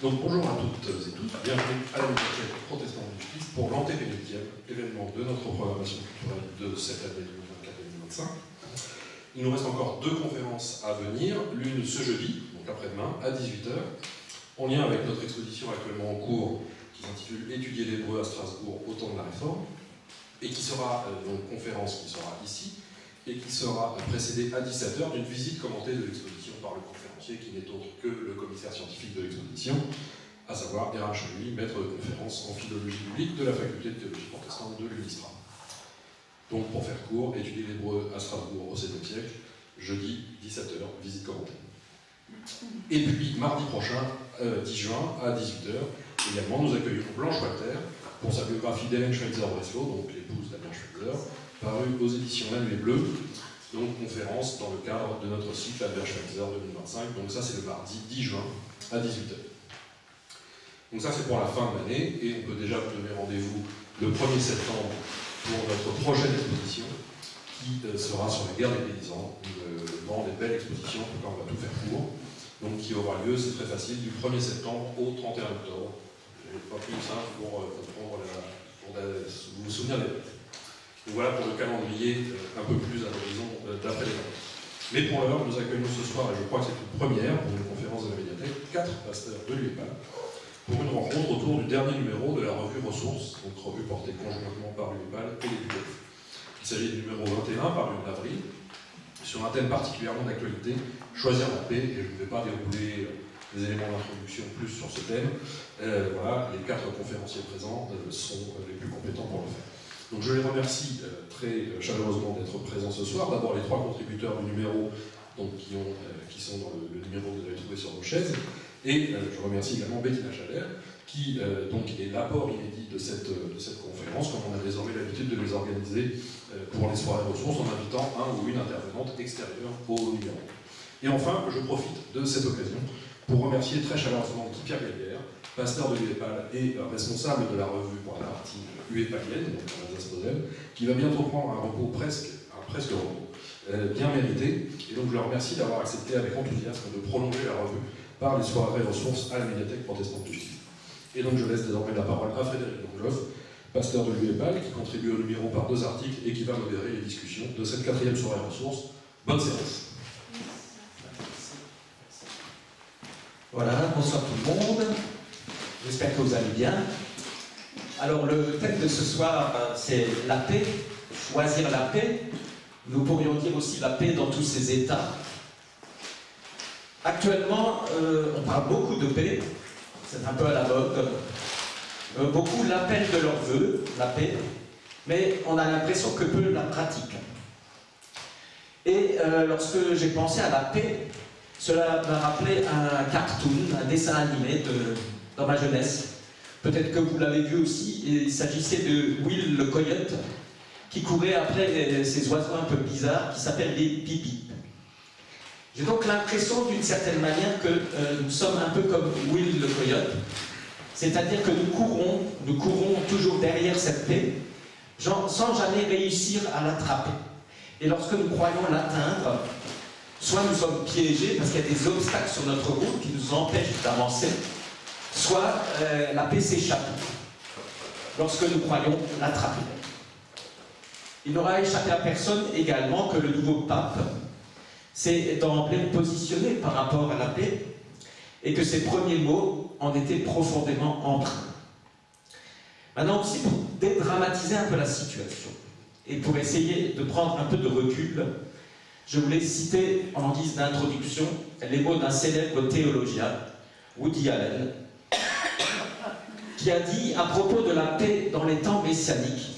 Donc bonjour à toutes et tous, bienvenue à la Médiathèque protestante du Christ pour l'antépénultième événement de notre programmation culturelle de cette année 2024-2025. Il nous reste encore deux conférences à venir, l'une ce jeudi, donc après-demain, à 18h, en lien avec notre exposition actuellement en cours qui s'intitule Étudier l'hébreu à Strasbourg au temps de la Réforme, et qui sera, donc conférence qui sera ici, et qui sera précédée à 17h d'une visite commentée de l'exposition par le conférencier qui n'est autre que le commissaire scientifique de l'exposition, à savoir Eran Chenui, maître de conférence en philologie biblique de la faculté de théologie protestante de l'UNISTRA. Donc pour faire court, étudier l'hébreu à Strasbourg au XVIIe siècle, jeudi 17h, visite commentée. Et puis mardi prochain, 10 juin, à 18h, également nous accueillons Blanche Walter pour sa biographie d'Hélène Schweitzer-Breslau, donc l'épouse d'Alain Schweitzer, parue aux éditions La Nuée Bleue, donc conférence dans le cadre de notre cycle Albert Schweitzer 2025. Donc ça c'est le mardi 10 juin à 18h. Donc ça c'est pour la fin de l'année, et on peut déjà vous donner rendez-vous le 1er septembre pour notre prochaine exposition, qui sera sur la guerre des paysans, une grande et belle exposition, en tout cas on va tout faire court, donc qui aura lieu, c'est très facile, du 1er septembre au 31 octobre. Pas plus simple pour vous souvenir des dates. Donc voilà pour le calendrier un peu plus à l'horizon d'après les vacances. Mais pour l'heure, nous accueillons ce soir, et je crois que c'est une première pour une conférence de la médiathèque, 4 pasteurs de l'UEPAL, pour une rencontre autour du dernier numéro de la revue Ressources, donc revue portée conjointement par l'UEPAL et les BUDEF. Il s'agit du numéro 21, paru en avril, sur un thème particulièrement d'actualité, choisir la paix, et je ne vais pas dérouler des éléments d'introduction plus sur ce thème. Voilà, les 4 conférenciers présents sont les plus compétents pour le faire. Donc je les remercie très chaleureusement d'être présents ce soir. D'abord les 3 contributeurs du numéro donc, qui sont dans le numéro que vous avez trouvé sur nos chaises. Et je remercie également Bettina Chaler, qui donc est l'apport inédit de cette conférence, comme on a désormais l'habitude de les organiser pour les soirées ressources, en invitant un ou une intervenante extérieure au numéro. Et enfin, je profite de cette occasion pour remercier très chaleureusement Guy Pierre Gallière, pasteur de l'UEPAL et responsable de la revue pour la partie UEPAlienne, donc Alsace-Moselle, qui va bientôt prendre un repos presque repos, bien mérité. Et donc je le remercie d'avoir accepté avec enthousiasme de prolonger la revue par les soirées ressources à la médiathèque protestante du Christ. Et donc je laisse désormais la parole à Frédéric Dongloff, pasteur de l'UEPAL, qui contribue au numéro par 2 articles et qui va modérer les discussions de cette 4e soirée ressources. Bonne séance. Voilà, bonsoir tout le monde. J'espère que vous allez bien. Alors le thème de ce soir, c'est la paix, choisir la paix. Nous pourrions dire aussi la paix dans tous ses états. Actuellement, on parle beaucoup de paix, c'est un peu à la mode. Beaucoup l'appellent de leur vœu, la paix, mais on a l'impression que peu la pratiquent. Et lorsque j'ai pensé à la paix, cela m'a rappelé un cartoon, un dessin animé dans ma jeunesse. Peut-être que vous l'avez vu aussi, il s'agissait de Will le coyote, qui courait après ces oiseaux un peu bizarres qui s'appellent les pipis. J'ai donc l'impression d'une certaine manière que nous sommes un peu comme Will le coyote, c'est-à-dire que nous courons toujours derrière cette paix, sans jamais réussir à l'attraper. Et lorsque nous croyons l'atteindre, soit nous sommes piégés parce qu'il y a des obstacles sur notre route qui nous empêchent d'avancer, soit la paix s'échappe lorsque nous croyons l'attraper. Il n'aura échappé à personne également que le nouveau pape s'est d'emblée positionné par rapport à la paix et que ses premiers mots en étaient profondément empreints. Maintenant aussi, pour dédramatiser un peu la situation et pour essayer de prendre un peu de recul, je voulais citer en guise d'introduction les mots d'un célèbre théologien, Woody Allen, qui a dit à propos de la paix dans les temps messianiques: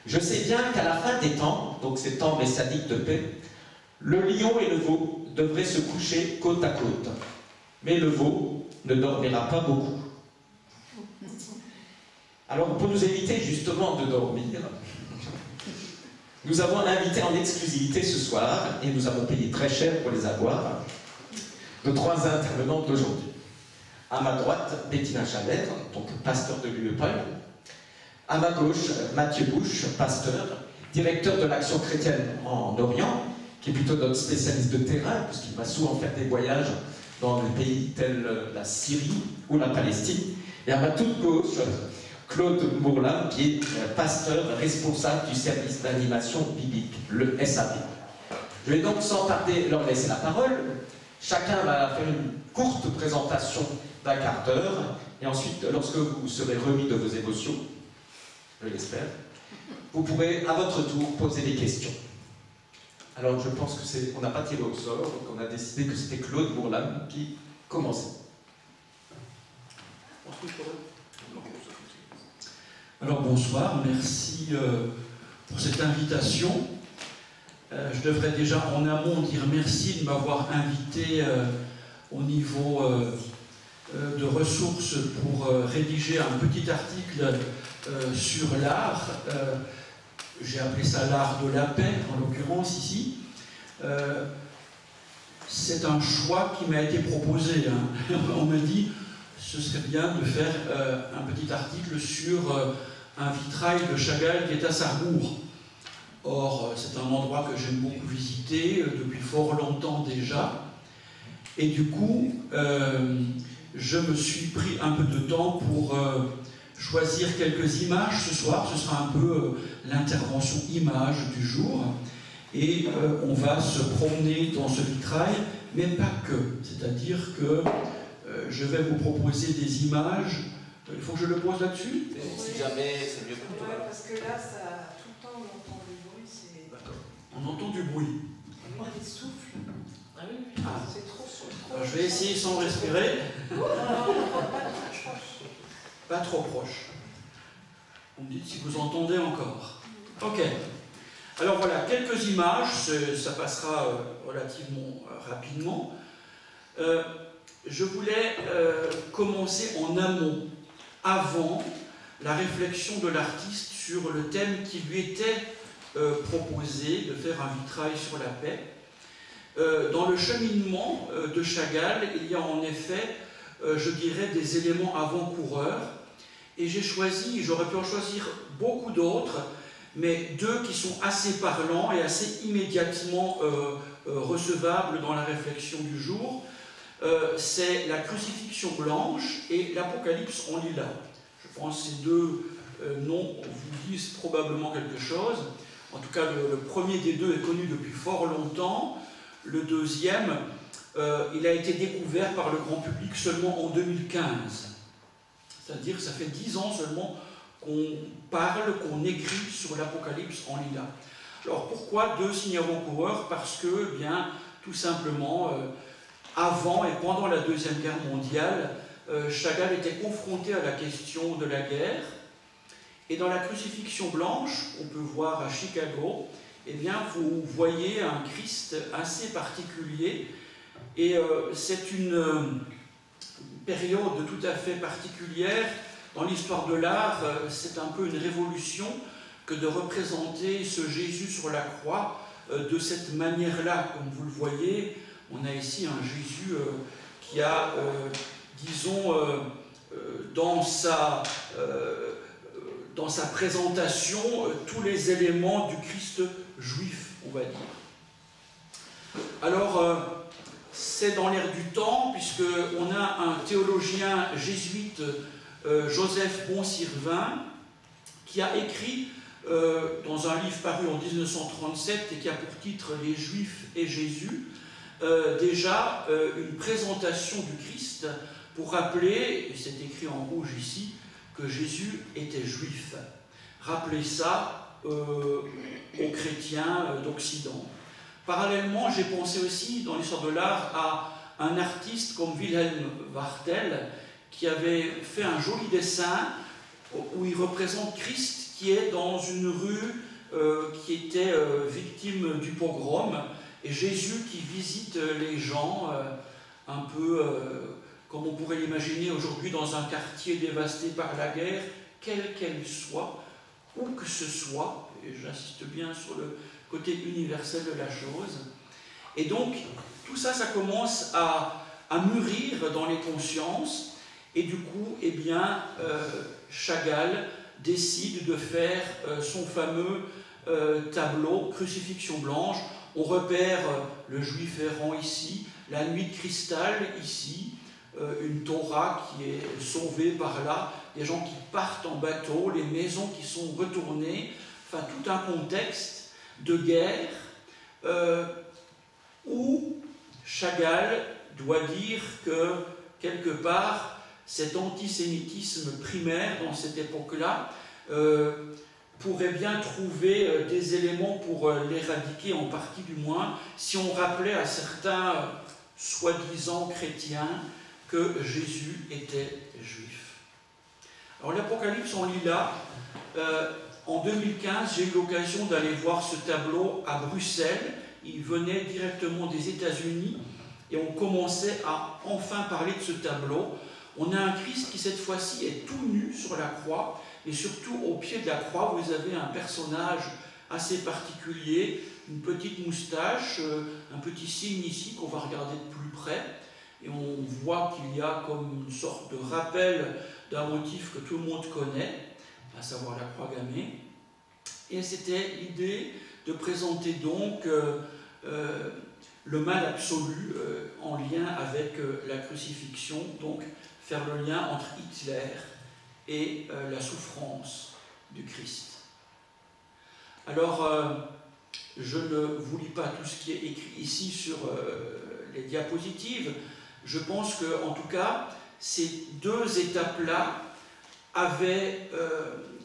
je sais bien qu'à la fin des temps, donc ces temps messianiques de paix, le lion et le veau devraient se coucher côte à côte, mais le veau ne dormira pas beaucoup. Alors pour nous éviter justement de dormir, nous avons invité en exclusivité ce soir, et nous avons payé très cher pour les avoir, nos 3 intervenants d'aujourd'hui. À ma droite, Bettina Chaler, donc pasteur de l'UEPAL. À ma gauche, Mathieu Bouche, pasteur, directeur de l'Action chrétienne en Orient, qui est plutôt notre spécialiste de terrain, puisqu'il va souvent faire des voyages dans des pays tels la Syrie ou la Palestine. Et à ma toute gauche, Claude Mourlin, qui est pasteur responsable du service d'animation biblique, le SAB. Je vais donc sans tarder leur laisser la parole. Chacun va faire une courte présentation d'1 quart d'heure, et ensuite, lorsque vous serez remis de vos émotions, je l'espère, vous pourrez à votre tour poser des questions. Alors je pense qu'on n'a pas tiré au sort, donc on a décidé que c'était Claude Mourlin qui commençait. Alors bonsoir, merci pour cette invitation. Je devrais déjà en amont dire merci de m'avoir invité au niveau de ressources pour rédiger un petit article sur l'art. J'ai appelé ça l'art de la paix, en l'occurrence ici. C'est un choix qui m'a été proposé. Hein. On m'a dit ce serait bien de faire un petit article sur un vitrail de Chagall qui est à Sarrebourg. Or, c'est un endroit que j'aime beaucoup visiter depuis fort longtemps déjà. Et du coup, je me suis pris un peu de temps pour choisir quelques images ce soir. Ce sera un peu l'intervention image du jour. Et on va se promener dans ce vitrail, mais pas que. C'est-à-dire que je vais vous proposer des images. Il faut que je le pose là-dessus? Si jamais, c'est mieux pour toi. Ouais, parce que là, ça, tout le temps, on entend du bruit. D'accord. On entend du bruit. Il y a des souffles. Ah oui. Ah. C'est trop. Alors, je vais essayer sans respirer. Non, pas trop proche. Pas trop proche. Vous me dites si vous entendez encore. Ok. Alors voilà, quelques images, ça passera relativement rapidement. Je voulais commencer en amont, avant la réflexion de l'artiste sur le thème qui lui était proposé, de faire un vitrail sur la paix. Dans le cheminement de Chagall, il y a en effet, je dirais, des éléments avant-coureurs. Et j'ai choisi, j'aurais pu en choisir beaucoup d'autres, mais 2 qui sont assez parlants et assez immédiatement recevables dans la réflexion du jour. C'est la crucifixion blanche et l'Apocalypse en lilas. Je pense que ces 2 noms vous disent probablement quelque chose. En tout cas, le premier des 2 est connu depuis fort longtemps. Le deuxième, il a été découvert par le grand public seulement en 2015. C'est-à-dire que ça fait 10 ans seulement qu'on parle, qu'on écrit sur l'Apocalypse en lilas. Alors pourquoi 2 signes avant-coureurs? Parce que, bien, tout simplement, avant et pendant la Deuxième Guerre mondiale, Chagall était confronté à la question de la guerre. Et dans la crucifixion blanche, qu'on peut voir à Chicago, eh bien, vous voyez un Christ assez particulier. Et c'est une période tout à fait particulière. Dans l'histoire de l'art, c'est un peu une révolution que de représenter ce Jésus sur la croix de cette manière-là. Comme vous le voyez, on a ici un Jésus qui a, disons, dans sa présentation, tous les éléments du Christ juif, on va dire. Alors, c'est dans l'air du temps, puisqu'on a un théologien jésuite, Joseph Bon-Sirvin, qui a écrit dans un livre paru en 1937 et qui a pour titre « Les Juifs et Jésus », déjà une présentation du Christ pour rappeler, et c'est écrit en rouge ici, que Jésus était juif. Rappelez ça aux chrétiens d'Occident. Parallèlement, j'ai pensé aussi, dans l'histoire de l'art, à un artiste comme Wilhelm Wartel, qui avait fait un joli dessin où il représente Christ qui est dans une rue qui était victime du pogrom, et Jésus qui visite les gens un peu comme on pourrait l'imaginer aujourd'hui dans un quartier dévasté par la guerre, quelle qu'elle soit, où que ce soit, et j'insiste bien sur le côté universel de la chose. Et donc, tout ça, ça commence à mûrir dans les consciences, et du coup, eh bien, Chagall décide de faire son fameux tableau Crucifixion blanche. On repère le juif errant ici, la nuit de cristal ici, une Torah qui est sauvée par là, des gens qui partent en bateau, les maisons qui sont retournées, enfin tout un contexte de guerre où Chagall doit dire que quelque part cet antisémitisme primaire dans cette époque-là pourrait bien trouver des éléments pour l'éradiquer, en partie du moins, si on rappelait à certains soi-disant chrétiens que Jésus était juif. Alors l'Apocalypse, on lit là, en 2015, j'ai eu l'occasion d'aller voir ce tableau à Bruxelles. Il venait directement des États-Unis et on commençait à enfin parler de ce tableau. On a un Christ qui cette fois-ci est tout nu sur la croix, et surtout au pied de la croix, vous avez un personnage assez particulier, une petite moustache, un petit signe ici qu'on va regarder de plus près, et on voit qu'il y a comme une sorte de rappel d'un motif que tout le monde connaît, à savoir la croix gammée. Et c'était l'idée de présenter donc le mal absolu en lien avec la crucifixion, donc faire le lien entre Hitler et la souffrance du Christ. Alors, je ne vous lis pas tout ce qui est écrit ici sur les diapositives. Je pense que, en tout cas, ces deux étapes-là avaient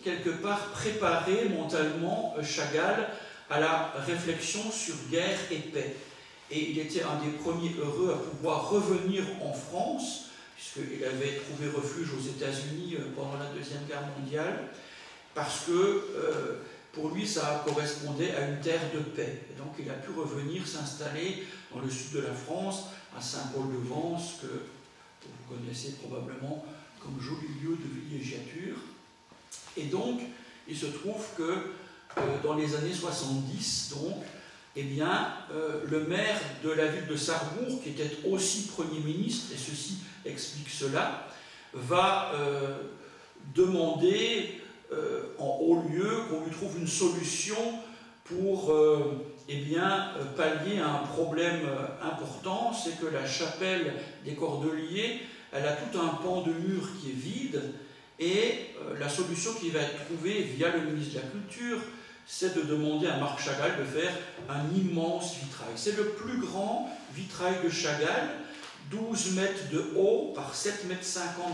quelque part préparé mentalement Chagall à la réflexion sur guerre et paix. Et il était un des premiers heureux à pouvoir revenir en France, puisqu'il avait trouvé refuge aux États-Unis pendant la Deuxième Guerre mondiale, parce que pour lui ça correspondait à une terre de paix. Et donc il a pu revenir s'installer dans le sud de la France, à Saint-Paul-de-Vence, que vous connaissez probablement comme joli lieu de villégiature. Et donc il se trouve que dans les années 70, donc, eh bien, le maire de la ville de Sarrebourg, qui était aussi Premier ministre, et ceci explique cela, va demander en haut lieu qu'on lui trouve une solution pour eh bien, pallier à un problème important, c'est que la chapelle des Cordeliers, elle a tout un pan de mur qui est vide, et la solution qui va être trouvée via le ministre de la Culture, c'est de demander à Marc Chagall de faire un immense vitrail. C'est le plus grand vitrail de Chagall, 12 mètres de haut par 7,50 mètres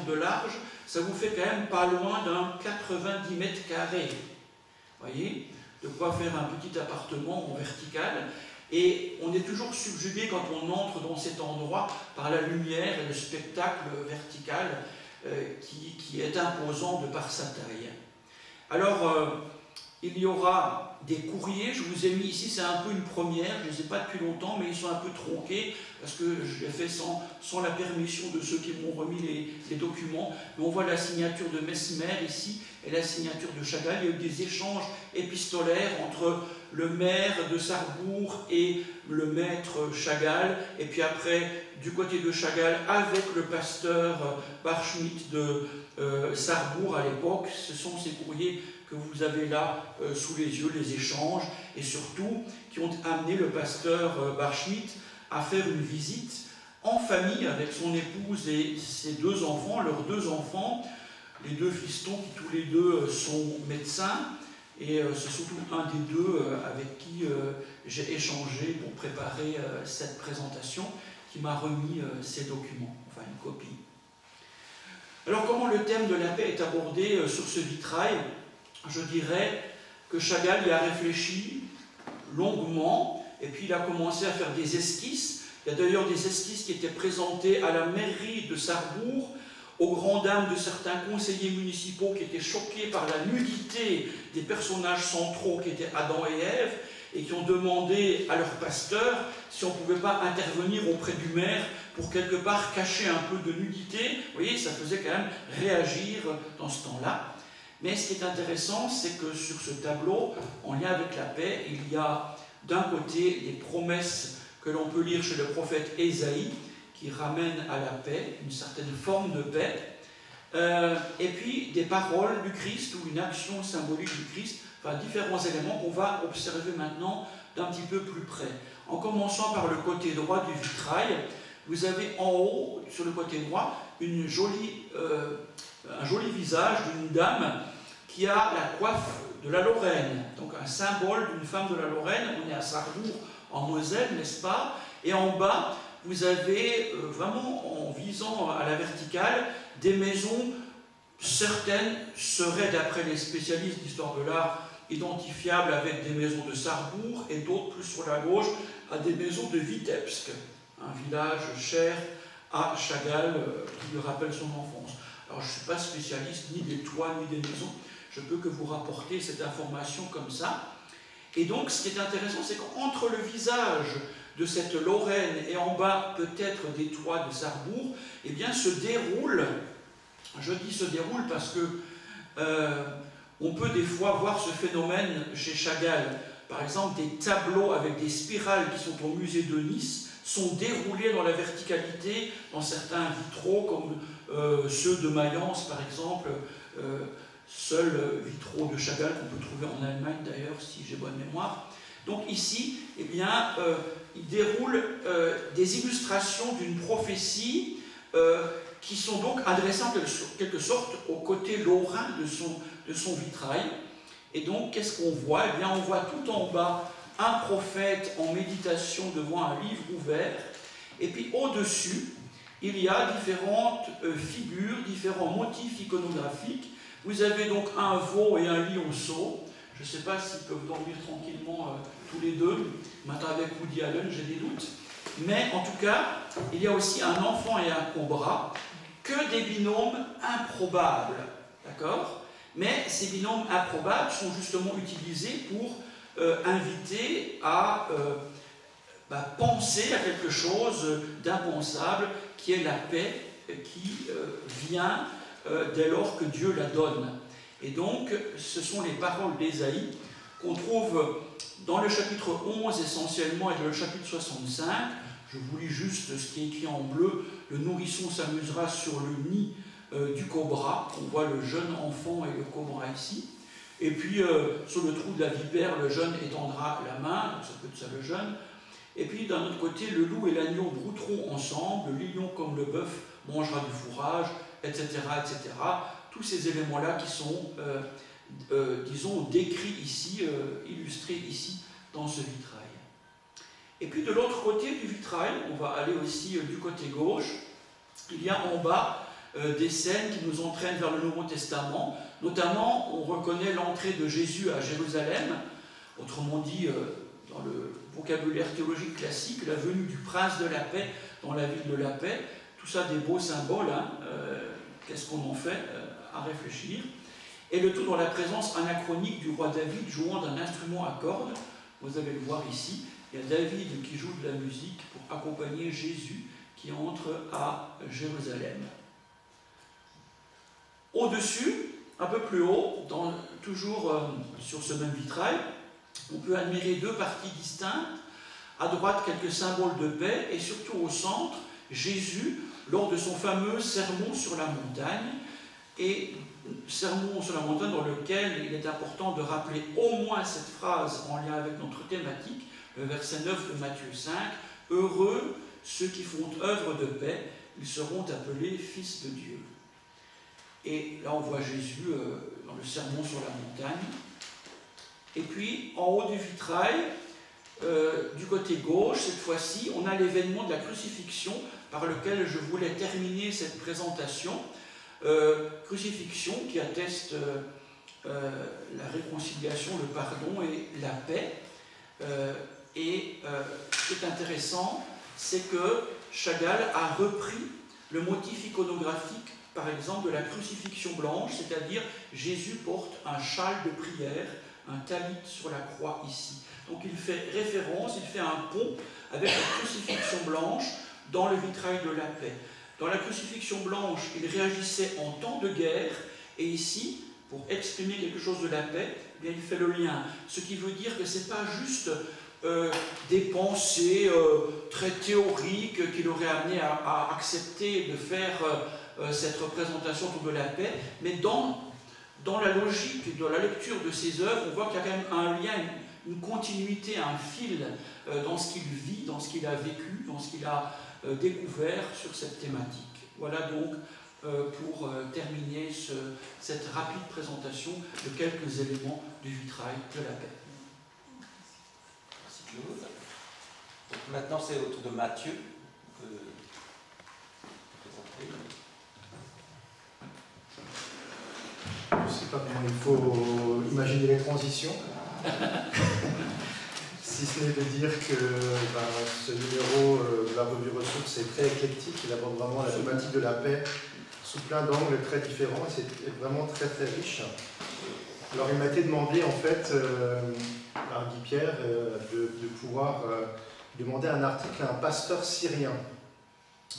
de large. Ça vous fait quand même pas loin d'un 90 mètres carrés. Vous voyez, de quoi faire un petit appartement en vertical. Et on est toujours subjugué quand on entre dans cet endroit par la lumière et le spectacle vertical qui est imposant de par sa taille. Alors, il y aura des courriers, je vous ai mis ici, c'est un peu une première, je ne les ai pas depuis longtemps, mais ils sont un peu tronqués, parce que je l'ai fait sans la permission de ceux qui m'ont remis les documents. Mais on voit la signature de Mesmer ici, et la signature de Chagall. Il y a eu des échanges épistolaires entre le maire de Sarrebourg et le maître Chagall, et puis après, du côté de Chagall, avec le pasteur Barschmidt de Sarrebourg à l'époque. Ce sont ces courriers que vous avez là sous les yeux, les échanges, et surtout qui ont amené le pasteur Barschmidt à faire une visite en famille avec son épouse et ses deux enfants, leurs deux enfants, les deux fistons qui tous les deux sont médecins, et c'est surtout un des deux avec qui j'ai échangé pour préparer cette présentation, qui m'a remis ces documents, enfin une copie. Alors comment le thème de la paix est abordé sur ce vitrail? Je dirais que Chagall y a réfléchi longuement, et puis il a commencé à faire des esquisses. Il y a d'ailleurs des esquisses qui étaient présentées à la mairie de Sarrebourg, aux grandes dames de certains conseillers municipaux qui étaient choqués par la nudité des personnages centraux qui étaient Adam et Ève, et qui ont demandé à leur pasteur si on ne pouvait pas intervenir auprès du maire pour quelque part cacher un peu de nudité. Vous voyez, ça faisait quand même réagir dans ce temps-là. Mais ce qui est intéressant, c'est que sur ce tableau, en lien avec la paix, il y a d'un côté les promesses que l'on peut lire chez le prophète Ésaïe, qui ramènent à la paix, une certaine forme de paix, et puis des paroles du Christ ou une action symbolique du Christ, enfin différents éléments qu'on va observer maintenant d'un petit peu plus près. En commençant par le côté droit du vitrail, vous avez en haut, sur le côté droit, un joli visage d'une dame qui a la coiffe de la Lorraine, donc un symbole d'une femme de la Lorraine. On est à Sarrebourg, en Moselle, n'est-ce pas? Et en bas, vous avez vraiment, en visant à la verticale, des maisons, certaines seraient, d'après les spécialistes d'histoire de l'art, identifiables avec des maisons de Sarrebourg, et d'autres, plus sur la gauche, à des maisons de Vitebsk, un village cher à Chagall qui lui rappelle son enfance. Alors je ne suis pas spécialiste ni des toits ni des maisons, je peux que vous rapporter cette information comme ça. Et donc ce qui est intéressant, c'est qu'entre le visage de cette Lorraine et en bas peut-être des toits de Sarrebourg, eh bien se déroule, je dis se déroule parce que on peut des fois voir ce phénomène chez Chagall. Par exemple, des tableaux avec des spirales qui sont au musée de Nice sont déroulés dans la verticalité dans certains vitraux comme ceux de Mayence par exemple, seuls vitraux de Chagall qu'on peut trouver en Allemagne d'ailleurs si j'ai bonne mémoire. Donc ici, eh bien, il déroule des illustrations d'une prophétie qui sont donc adressées en quelque sorte au côté lorrain de son vitrail. Et donc, qu'est-ce qu'on voit? Eh bien, on voit tout en bas un prophète en méditation devant un livre ouvert, et puis au-dessus, il y a différentes figures, différents motifs iconographiques. Vous avez donc un veau et un lionceau. Je ne sais pas s'ils peuvent dormir tranquillement tous les deux. Maintenant, avec Woody Allen, j'ai des doutes. Mais en tout cas, il y a aussi un enfant et un cobra, que des binômes improbables. D'accord? Mais ces binômes improbables sont justement utilisés pour inviter à penser à quelque chose d'impensable, qui est la paix qui vient dès lors que Dieu la donne. Et donc, ce sont les paroles d'Ésaïe qu'on trouve dans le chapitre 11 essentiellement et dans le chapitre 65. Je vous lis juste ce qui est écrit en bleu. Le nourrisson s'amusera sur le nid du cobra. On voit le jeune enfant et le cobra ici. Et puis, sur le trou de la vipère, le jeune étendra la main, donc ça peut être ça le jeune. Et puis, d'un autre côté, le loup et l'agneau brouteront ensemble, le lion comme le bœuf mangera du fourrage, etc., etc. Tous ces éléments-là qui sont, disons, décrits ici, illustrés ici, dans ce vitrail. Et puis, de l'autre côté du vitrail, on va aller aussi du côté gauche, il y a en bas des scènes qui nous entraînent vers le Nouveau Testament. Notamment, on reconnaît l'entrée de Jésus à Jérusalem, autrement dit, dans le vocabulaire théologique classique, la venue du prince de la paix dans la ville de la paix. Tout ça des beaux symboles, hein. Qu'est-ce qu'on en fait à réfléchir. Et le tout dans la présence anachronique du roi David jouant d'un instrument à cordes. Vous allez le voir ici, il y a David qui joue de la musique pour accompagner Jésus qui entre à Jérusalem. Au-dessus, un peu plus haut, toujours sur ce même vitrail, on peut admirer deux parties distinctes. À droite, quelques symboles de paix, et surtout au centre, Jésus, lors de son fameux sermon sur la montagne, et sermon sur la montagne dans lequel il est important de rappeler au moins cette phrase en lien avec notre thématique, le verset 9 de Matthieu 5, « Heureux ceux qui font œuvre de paix, ils seront appelés fils de Dieu ». Et là, on voit Jésus dans le sermon sur la montagne. Et puis, en haut du vitrail, du côté gauche, cette fois-ci, on a l'événement de la crucifixion par lequel je voulais terminer cette présentation. Crucifixion qui atteste la réconciliation, le pardon et la paix. Ce qui est intéressant, c'est que Chagall a repris le motif iconographique, par exemple, de la crucifixion blanche, c'est-à-dire Jésus porte un châle de prière, un talit sur la croix ici. Donc il fait référence, il fait un pont avec la crucifixion blanche dans le vitrail de la paix. Dans la crucifixion blanche, il réagissait en temps de guerre, et ici, pour exprimer quelque chose de la paix, eh bien, il fait le lien. Ce qui veut dire que ce n'est pas juste des pensées très théoriques qui l'auraient amené à accepter de faire cette représentation autour de la paix, mais dans la logique de la lecture de ses œuvres, on voit qu'il y a quand même un lien, une continuité, un fil dans ce qu'il vit, dans ce qu'il a vécu, dans ce qu'il a découvert sur cette thématique. Voilà donc pour terminer cette rapide présentation de quelques éléments du vitrail de la paix. Merci Claude. Donc maintenant c'est au tour de Mathieu. Je ne sais pas comment il faut imaginer les transitions. Si ce n'est de dire que ce numéro de la revue Ressources est très éclectique, il aborde vraiment la thématique de la paix sous plein d'angles très différents et c'est vraiment très très riche. Alors il m'a été demandé en fait par Guy Pierre de pouvoir demander un article à un pasteur syrien.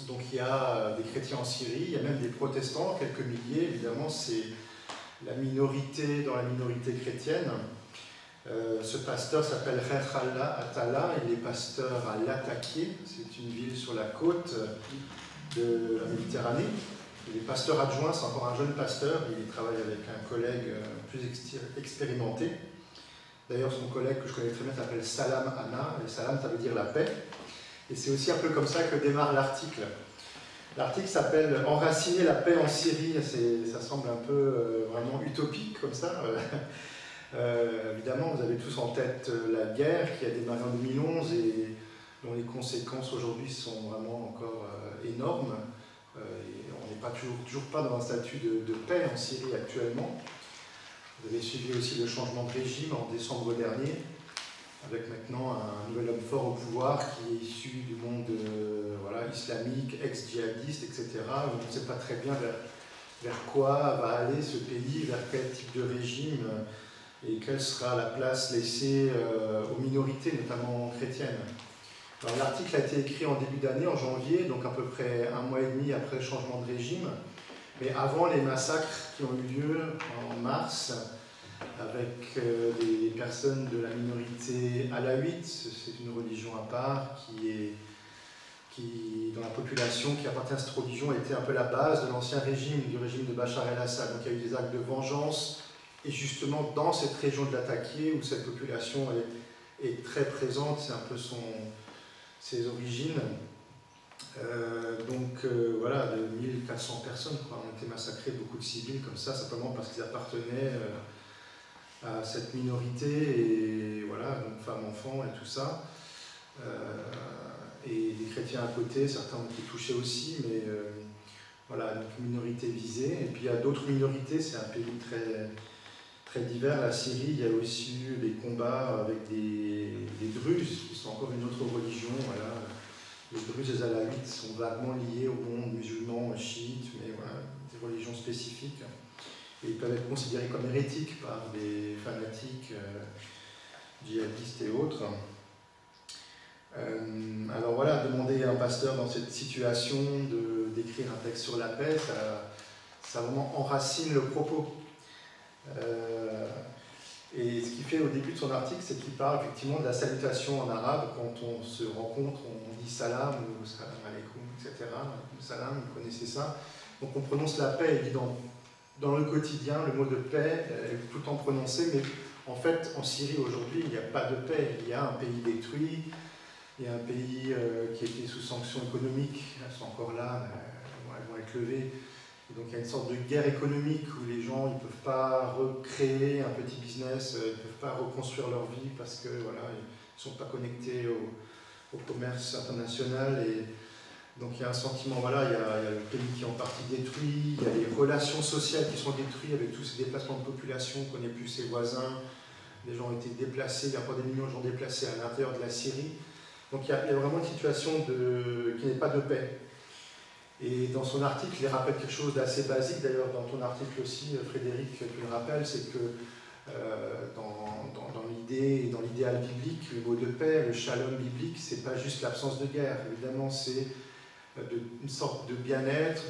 Donc il y a des chrétiens en Syrie, il y a même des protestants, quelques milliers, évidemment c'est la minorité dans la minorité chrétienne. Ce pasteur s'appelle Khallah Atala, il est pasteur à Latakia, c'est une ville sur la côte de la Méditerranée. Il est pasteur adjoint, c'est encore un jeune pasteur, il travaille avec un collègue plus expérimenté. D'ailleurs son collègue que je connais très bien s'appelle Salam Anna, et Salam ça veut dire la paix. Et c'est aussi un peu comme ça que démarre l'article. L'article s'appelle « Enraciner la paix en Syrie », ça semble un peu vraiment utopique comme ça. Évidemment, vous avez tous en tête la guerre qui a démarré en 2011 et dont les conséquences aujourd'hui sont vraiment encore énormes. Et on n'est pas toujours pas dans un statut de paix en Syrie actuellement. Vous avez suivi aussi le changement de régime en décembre dernier, avec maintenant un nouvel homme fort au pouvoir qui est issu du monde islamique, ex-djihadiste, etc. On ne sait pas très bien vers quoi va aller ce pays, vers quel type de régime et quelle sera la place laissée aux minorités, notamment chrétiennes. L'article a été écrit en début d'année, en janvier, donc à peu près un mois et demi après le changement de régime, mais avant les massacres qui ont eu lieu en mars, avec des personnes de la minorité alaouite, c'est une religion à part qui, dans la population qui appartient à cette religion, était un peu la base de l'ancien régime, du régime de Bachar el-Assad. Donc il y a eu des actes de vengeance, et justement dans cette région de Latakia, où cette population est très présente, c'est un peu ses origines. Voilà, de 1400 personnes ont été massacrées, beaucoup de civils comme ça, simplement parce qu'ils appartenaient à cette minorité, et voilà, donc femmes, enfants et tout ça. Et des chrétiens à côté, certains ont été touchés aussi, mais voilà, donc minorité visée. Et puis il y a d'autres minorités, c'est un pays très, très divers. La Syrie, il y a aussi eu des combats avec des Druzes, qui sont encore une autre religion. Voilà. Les Druzes et les Alaouites sont vaguement liés au monde musulman, chiite, mais voilà, des religions spécifiques. Et ils peuvent être considérés comme hérétiques par des fanatiques djihadistes et autres. Alors voilà, demander à un pasteur dans cette situation d'écrire un texte sur la paix, ça vraiment enracine le propos. Et ce qu'il fait au début de son article, c'est qu'il parle effectivement de la salutation en arabe. Quand on se rencontre, on dit salam ou salam alaikum, etc. Salam, vous connaissez ça. Donc on prononce la paix évidemment. Dans le quotidien, le mot de paix est tout le temps prononcé, mais en fait, en Syrie aujourd'hui, il n'y a pas de paix. Il y a un pays détruit, il y a un pays qui était sous sanctions économiques, elles sont encore là, elles vont être levées. Et donc il y a une sorte de guerre économique où les gens ne peuvent pas recréer un petit business, ils ne peuvent pas reconstruire leur vie parce que voilà, ils ne sont pas connectés au commerce international. Et donc il y a un sentiment, voilà, il y a le pays qui est en partie détruit, il y a les relations sociales qui sont détruites avec tous ces déplacements de population, on ne connaît plus ses voisins, les gens ont été déplacés, il y a encore des millions de gens déplacés à l'intérieur de la Syrie. Donc il y a vraiment une situation qui n'est pas de paix. Et dans son article, il rappelle quelque chose d'assez basique, d'ailleurs dans ton article aussi, Frédéric, tu le rappelles, c'est que dans l'idée et dans l'idéal biblique, le mot de paix, le shalom biblique, c'est pas juste l'absence de guerre, évidemment c'est une sorte de bien-être,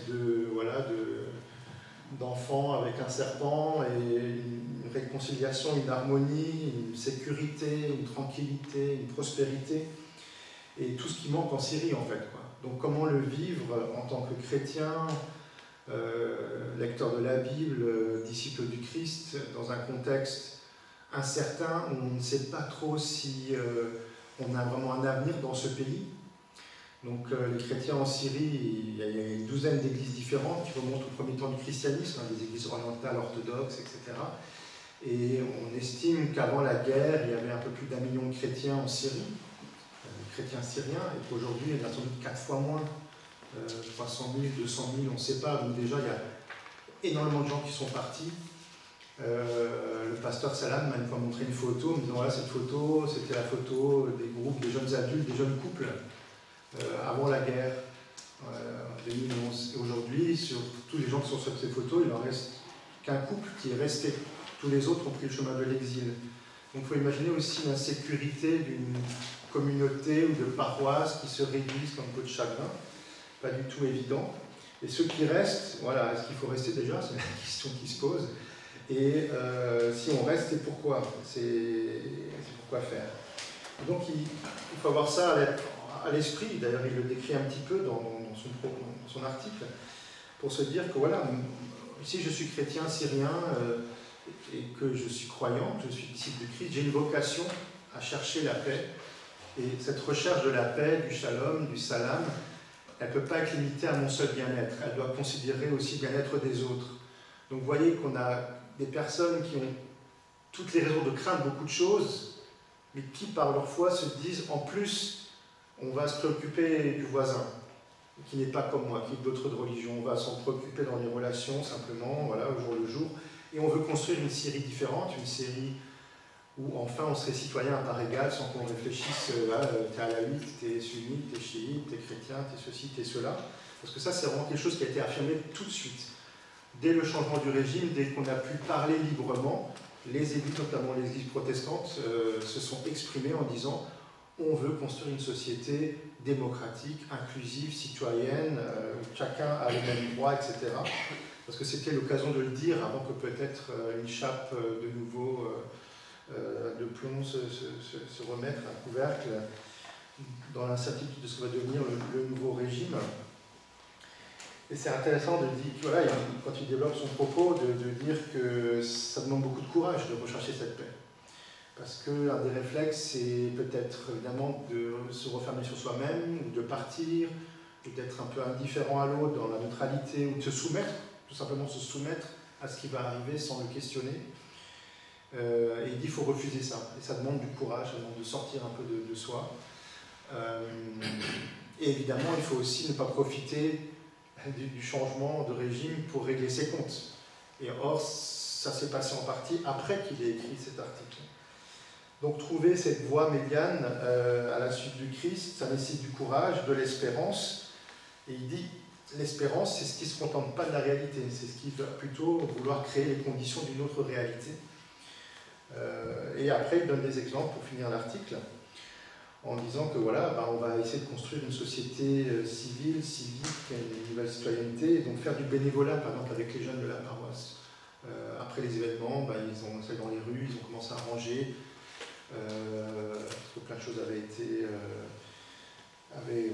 d'enfants avec un serpent, et une réconciliation, une harmonie, une sécurité, une tranquillité, une prospérité, et tout ce qui manque en Syrie en fait, quoi. Donc comment le vivre en tant que chrétien, lecteur de la Bible, disciple du Christ, dans un contexte incertain où on ne sait pas trop si on a vraiment un avenir dans ce pays. Donc les chrétiens en Syrie, il y a une douzaine d'églises différentes qui remontent au premier temps du christianisme, des églises orientales, orthodoxes, etc. Et on estime qu'avant la guerre, il y avait un peu plus d'1 million de chrétiens en Syrie, chrétiens syriens, et qu'aujourd'hui, il y en a sans doute 4 fois moins, 300 000, 200 000, on ne sait pas. Donc déjà, il y a énormément de gens qui sont partis. Le pasteur Salam m'a une fois montré une photo, me disant voilà, cette photo, c'était la photo des groupes, des jeunes adultes, des jeunes couples, avant la guerre, en 2011. Et aujourd'hui, sur tous les gens qui sont sur ces photos, il n'en reste qu'un couple qui est resté. Tous les autres ont pris le chemin de l'exil. Donc il faut imaginer aussi l'insécurité d'une communauté ou de paroisses qui se réduisent comme peau de chagrin. Pas du tout évident. Et ceux qui restent, voilà, est-ce qu'il faut rester déjà? C'est la question qui se pose. Et si on reste, c'est pourquoi? C'est pourquoi faire? Donc il faut avoir ça à l'esprit. D'ailleurs, il le décrit un petit peu dans son article, pour se dire que voilà, si je suis chrétien syrien et que je suis croyant, je suis disciple de Christ, j'ai une vocation à chercher la paix. Et cette recherche de la paix, du shalom, du salam, elle ne peut pas être limitée à mon seul bien-être. Elle doit considérer aussi le bien-être des autres. Donc vous voyez qu'on a des personnes qui ont toutes les raisons de craindre beaucoup de choses, mais qui par leur foi se disent en plus, on va se préoccuper du voisin, qui n'est pas comme moi, qui est d'autres religions. On va s'en préoccuper dans les relations simplement, voilà, au jour le jour. Et on veut construire une Syrie différente, une Syrie où enfin on serait citoyen à part égale sans qu'on réfléchisse t'es alawite, t'es sunnite, t'es chiite, t'es chrétien, t'es ceci, t'es cela. Parce que ça, c'est vraiment quelque chose qui a été affirmé tout de suite. Dès le changement du régime, dès qu'on a pu parler librement, les élites, notamment les églises protestantes, se sont exprimées en disant on veut construire une société démocratique, inclusive, citoyenne, où chacun a les mêmes droits, etc. Parce que c'était l'occasion de le dire avant que peut-être une chape de nouveau de plomb se remettre un couvercle dans l'incertitude de ce que va devenir le nouveau régime. Et c'est intéressant de dire, voilà, quand il développe son propos, de dire que ça demande beaucoup de courage de rechercher cette paix. Parce qu'un des réflexes, c'est peut-être évidemment de se refermer sur soi-même, ou de partir, ou d'être un peu indifférent à l'autre dans la neutralité, ou de se soumettre, tout simplement se soumettre à ce qui va arriver sans le questionner. Et il dit qu'il faut refuser ça. Et ça demande du courage, ça demande de sortir un peu de soi. Et évidemment, il faut aussi ne pas profiter du changement de régime pour régler ses comptes. Et or, ça s'est passé en partie après qu'il ait écrit cet article. Donc trouver cette voie médiane à la suite du Christ, ça nécessite du courage, de l'espérance. Et il dit, l'espérance, c'est ce qui ne se contente pas de la réalité, c'est ce qui va plutôt vouloir créer les conditions d'une autre réalité. Et après, il donne des exemples pour finir l'article, en disant que voilà, on va essayer de construire une société civile, civique, une nouvelle citoyenneté, et donc faire du bénévolat, par exemple, avec les jeunes de la paroisse. Après les événements, ils ont essayé dans les rues, ils ont commencé à ranger, parce que plein de choses avaient été...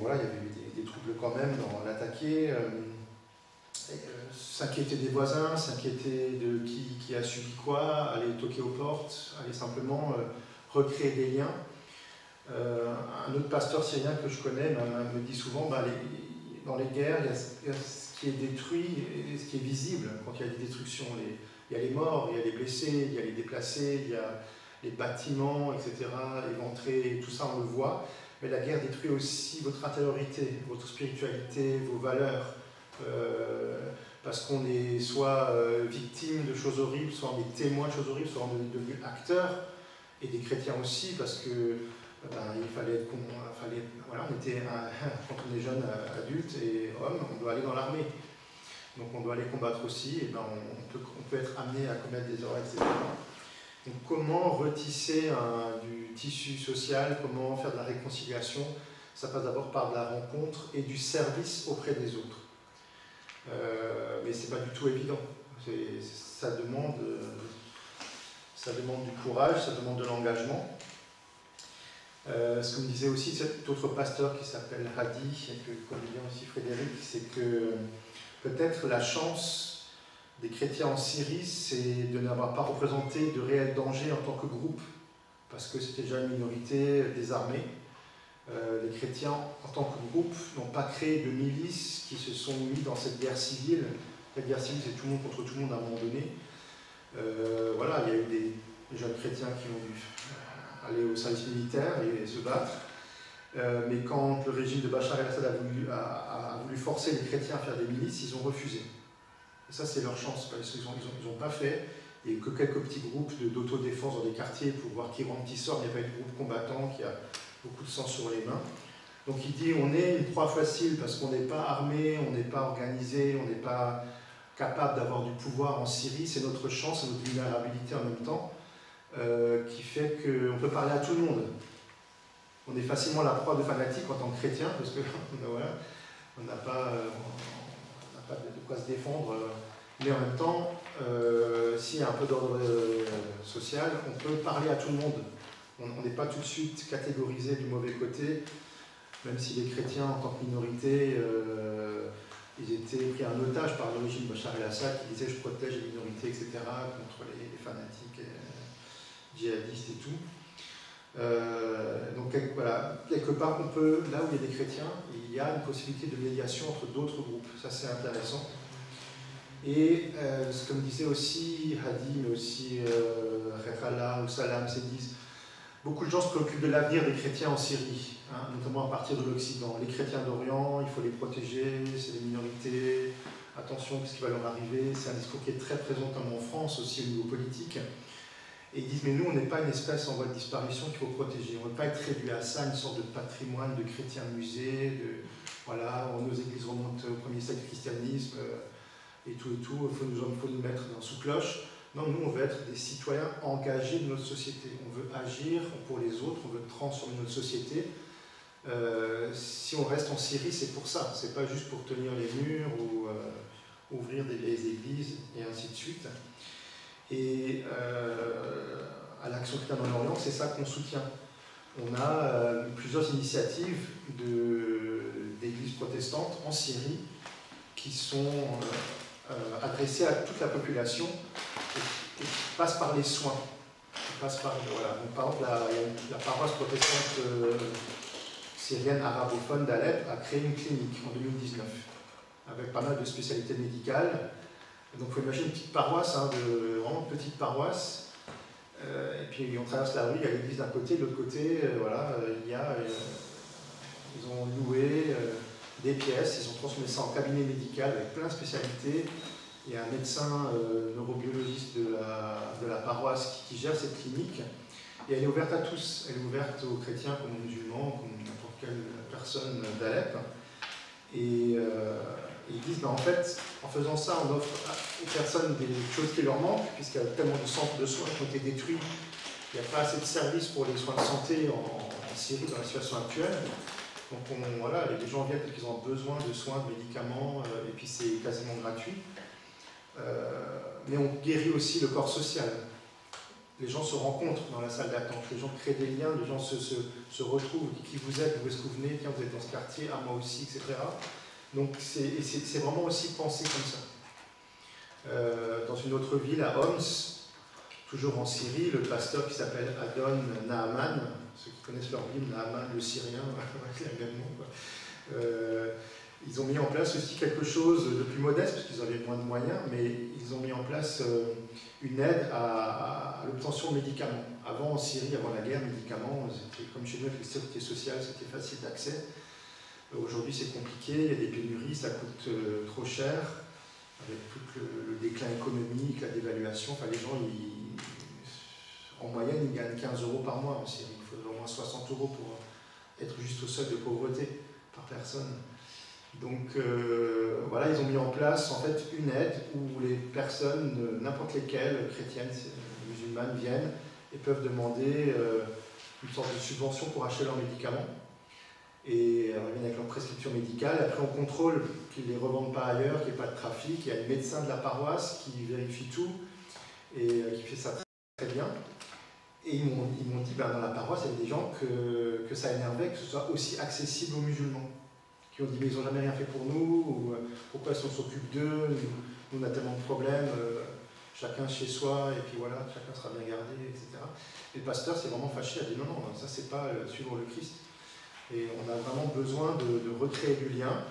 voilà, il y avait eu des troubles quand même dans l'attaquer. S'inquiéter des voisins, s'inquiéter de qui a subi quoi, aller toquer aux portes, aller simplement recréer des liens. Un autre pasteur syrien que je connais me dit souvent, dans les guerres, il y a ce qui est détruit et ce qui est visible quand il y a des destructions. Il y a les morts, il y a les blessés, il y a les déplacés, il y a les bâtiments, etc., éventrés, tout ça on le voit. Mais la guerre détruit aussi votre intériorité, votre spiritualité, vos valeurs. Parce qu'on est soit victime de choses horribles, soit on est témoin de choses horribles, soit on est devenu acteur, et des chrétiens aussi, parce que il fallait être, voilà, quand on est jeune adulte et homme, on doit aller dans l'armée. Donc on doit aller combattre aussi, et on peut être amené à commettre des erreurs, etc. Donc comment retisser du tissu social, comment faire de la réconciliation? Ça passe d'abord par de la rencontre et du service auprès des autres. Mais c'est pas du tout évident. Ça demande du courage, ça demande de l'engagement. Ce que me disait aussi cet autre pasteur qui s'appelle Hadi, et que connaît bien aussi Frédéric, c'est que peut-être la chance des chrétiens en Syrie, c'est de n'avoir pas représenté de réel danger en tant que groupe, parce que c'était déjà une minorité désarmée. Les chrétiens, en tant que groupe, n'ont pas créé de milices qui se sont mis dans cette guerre civile. La guerre civile, c'est tout le monde contre tout le monde à un moment donné. Voilà, il y a eu des jeunes chrétiens qui ont dû aller au service militaire et se battre. Mais quand le régime de Bachar el-Assad a voulu forcer les chrétiens à faire des milices, ils ont refusé. Et ça, c'est leur chance, parce qu'ils n'ont pas fait. Il n'y a eu que quelques petits groupes d'autodéfense dans des quartiers pour voir qui rentre, qui sort. Il n'y a pas eu de groupe combattant qui a beaucoup de sang sur les mains. Donc il dit on est une proie facile parce qu'on n'est pas armé, on n'est pas organisé, on n'est pas capable d'avoir du pouvoir en Syrie. C'est notre chance, c'est notre vulnérabilité en même temps qui fait qu'on peut parler à tout le monde. On est facilement la proie de fanatiques en tant que chrétien parce que voilà, on n'a pas de quoi se défendre. Mais en même temps, s'il y a un peu d'ordre social, on peut parler à tout le monde. On n'est pas tout de suite catégorisé du mauvais côté, même si les chrétiens, en tant que minorité, ils étaient pris en otage par le régime Bachar el-Assad qui disait « je protège les minorités, etc. » contre les fanatiques djihadistes et tout. Donc voilà, quelque part, on peut, là où il y a des chrétiens, il y a une possibilité de médiation entre d'autres groupes. Ça, c'est intéressant. Et comme disait aussi Hadi, mais aussi Rekhala ou Salam, c'est disent beaucoup de gens se préoccupent de l'avenir des chrétiens en Syrie, hein, notamment à partir de l'Occident. Les chrétiens d'Orient, il faut les protéger, c'est des minorités, attention, qu'est-ce qui va leur arriver? C'est un discours qui est très présent en France aussi au niveau politique. Et ils disent, mais nous, on n'est pas une espèce en voie de disparition qu'il faut protéger. On ne veut pas être réduit à ça, une sorte de patrimoine de chrétiens musées, voilà, nos églises remontent au 1er siècle du christianisme, et tout, il faut nous mettre dans sous-cloche. Non, nous, on veut être des citoyens engagés de notre société. On veut agir pour les autres, on veut transformer notre société. Si on reste en Syrie, c'est pour ça. C'est pas juste pour tenir les murs ou ouvrir des vieilles églises et ainsi de suite. Et à l'Action chrétienne en Orient, c'est ça qu'on soutient. On a plusieurs initiatives d'églises protestantes en Syrie qui sont adressées à toute la population et qui passent par les soins. Voilà. Donc, par exemple, la paroisse protestante syrienne arabophone d'Alep a créé une clinique en 2019 avec pas mal de spécialités médicales. Donc il faut imaginer une petite paroisse, hein, vraiment une petite paroisse, et puis on traverse la rue, il y a l'église d'un côté, de l'autre côté, voilà, ils ont loué des pièces, ils ont transformé ça en cabinet médical avec plein de spécialités. Il y a un médecin neurobiologiste de la paroisse qui gère cette clinique, et elle est ouverte à tous, elle est ouverte aux chrétiens comme aux musulmans, comme n'importe quelle personne d'Alep. Et ils disent, ben en fait, en faisant ça, on offre aux personnes des choses qui leur manquent, puisqu'il y a tellement de centres de soins qui ont été détruits, il n'y a pas assez de services pour les soins de santé en Syrie dans la situation actuelle. Donc voilà, les gens viennent parce qu'ils ont besoin de soins, de médicaments, et puis c'est quasiment gratuit. Mais on guérit aussi le corps social. Les gens se rencontrent dans la salle d'attente, les gens créent des liens, les gens se retrouvent, qui vous êtes, où est-ce que vous venez, tiens, vous êtes dans ce quartier, ah moi aussi, etc. Donc c'est vraiment aussi pensé comme ça. Dans une autre ville, à Homs, toujours en Syrie, le pasteur qui s'appelle Adon Naaman, ceux qui connaissent leur Bible, Naaman le Syrien, c'est le même nom, ils ont mis en place aussi quelque chose de plus modeste, parce qu'ils avaient moins de moyens, mais ils ont mis en place une aide à l'obtention de médicaments. Avant, en Syrie, avant la guerre, médicaments, c'était comme chez nous avec les sécurités sociales, c'était facile d'accès. Aujourd'hui, c'est compliqué, il y a des pénuries, ça coûte trop cher, avec tout le déclin économique, la dévaluation. Enfin, les gens, en moyenne, ils gagnent 15 € par mois en Syrie. Il faut au moins 60 € pour être juste au seuil de pauvreté par personne. Donc, voilà, ils ont mis en place en fait une aide où les personnes, n'importe lesquelles, chrétiennes, musulmanes, viennent et peuvent demander une sorte de subvention pour acheter leurs médicaments. Et ils viennent avec leur prescription médicale. Après, on contrôle qu'ils ne les revendent pas ailleurs, qu'il n'y ait pas de trafic. Il y a un médecin de la paroisse qui vérifie tout et qui fait ça très bien. Et ils m'ont dit, ben, dans la paroisse, il y avait des gens que ça énervait que ce soit aussi accessible aux musulmans. Qui ont dit, mais ils n'ont jamais rien fait pour nous, ou pourquoi est-ce qu'on s'occupe d'eux, nous on a tellement de problèmes, chacun chez soi, et puis voilà, chacun sera bien gardé, etc. Et le pasteur s'est vraiment fâché, il a dit, non, ça c'est pas suivre le Christ. Et on a vraiment besoin de recréer du lien.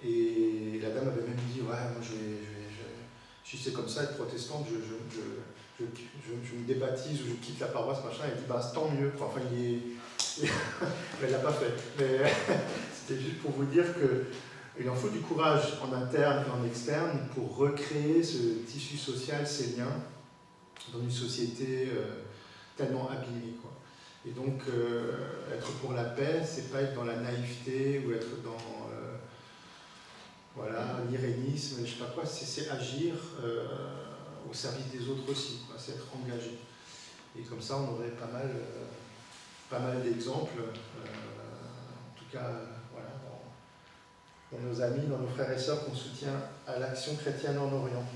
Et la dame avait même dit, ouais, moi si c'est comme ça, être protestante, je me débaptise ou je quitte la paroisse, machin. Elle dit, bah tant mieux. Enfin, mais elle l'a pas fait. Mais c'était juste pour vous dire qu'il en faut du courage en interne et en externe pour recréer ce tissu social, ces liens, dans une société tellement abîmée, quoi. Et donc, être pour la paix, c'est pas être dans la naïveté ou être dans l'irénisme, je sais pas quoi, c'est agir au service des autres aussi, c'est être engagé. Et comme ça, on aurait pas mal d'exemples, en tout cas, voilà, dans nos amis, dans nos frères et sœurs qu'on soutient à l'action chrétienne en Orient.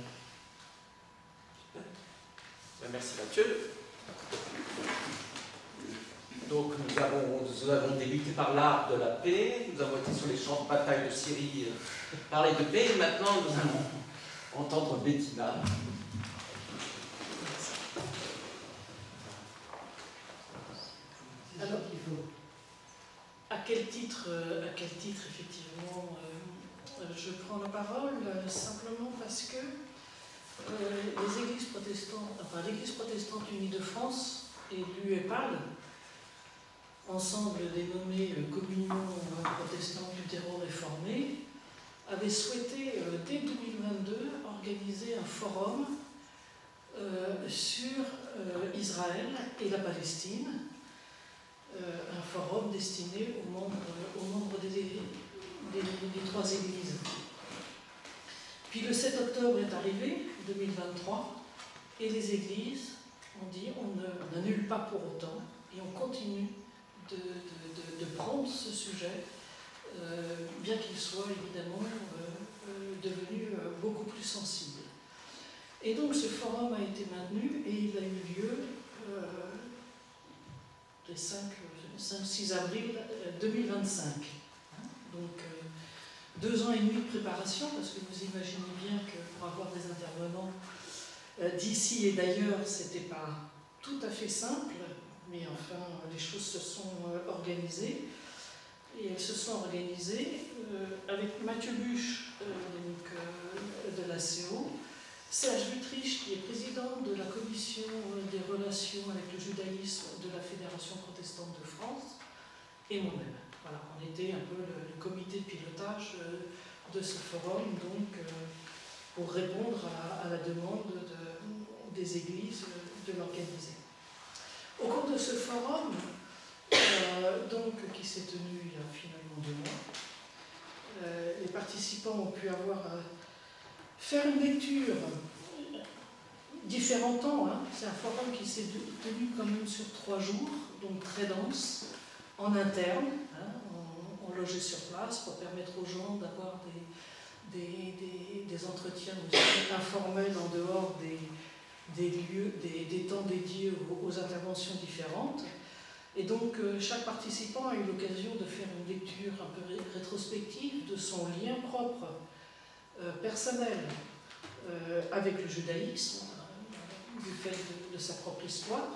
Merci Mathieu. Donc nous avons débuté par l'art de la paix, nous avons été sur les champs de bataille de Syrie, parler de paix, et maintenant nous allons entendre Bettina. Alors, à quel titre effectivement, je prends la parole simplement parce que les églises protestantes, enfin l'Église protestante unie de France et l'UEPAL, ensemble dénommé Communion protestante luthéro-réformée, avait souhaité dès 2022 organiser un forum sur Israël et la Palestine, un forum destiné aux membres des trois églises. Puis le 7 octobre est arrivé, 2023, et les églises ont dit on n'annule pas pour autant, et on continue de prendre ce sujet, bien qu'il soit évidemment devenu beaucoup plus sensible. Et donc ce forum a été maintenu et il a eu lieu le 5-6 avril 2025. Donc 2 ans et demi de préparation, parce que vous imaginez bien que pour avoir des intervenants d'ici et d'ailleurs, c'était pas tout à fait simple. Mais enfin, les choses se sont organisées. Et elles se sont organisées avec Mathieu Buch de la CO, Serge Wüttrich, qui est président de la commission des relations avec le judaïsme de la Fédération protestante de France, et moi-même. Voilà, on était un peu le comité de pilotage de ce forum, donc pour répondre à la demande des églises de l'organiser. Au cours de ce forum, qui s'est tenu il y a finalement 2 mois, les participants ont pu faire une lecture différents temps. C'est un forum qui s'est tenu quand même sur 3 jours, donc très dense, en interne. On logeait sur place pour permettre aux gens d'avoir des entretiens informels en dehors des lieux, des temps dédiés aux interventions différentes. Et donc, chaque participant a eu l'occasion de faire une lecture un peu rétrospective de son lien propre, personnel, avec le judaïsme, du fait de sa propre histoire.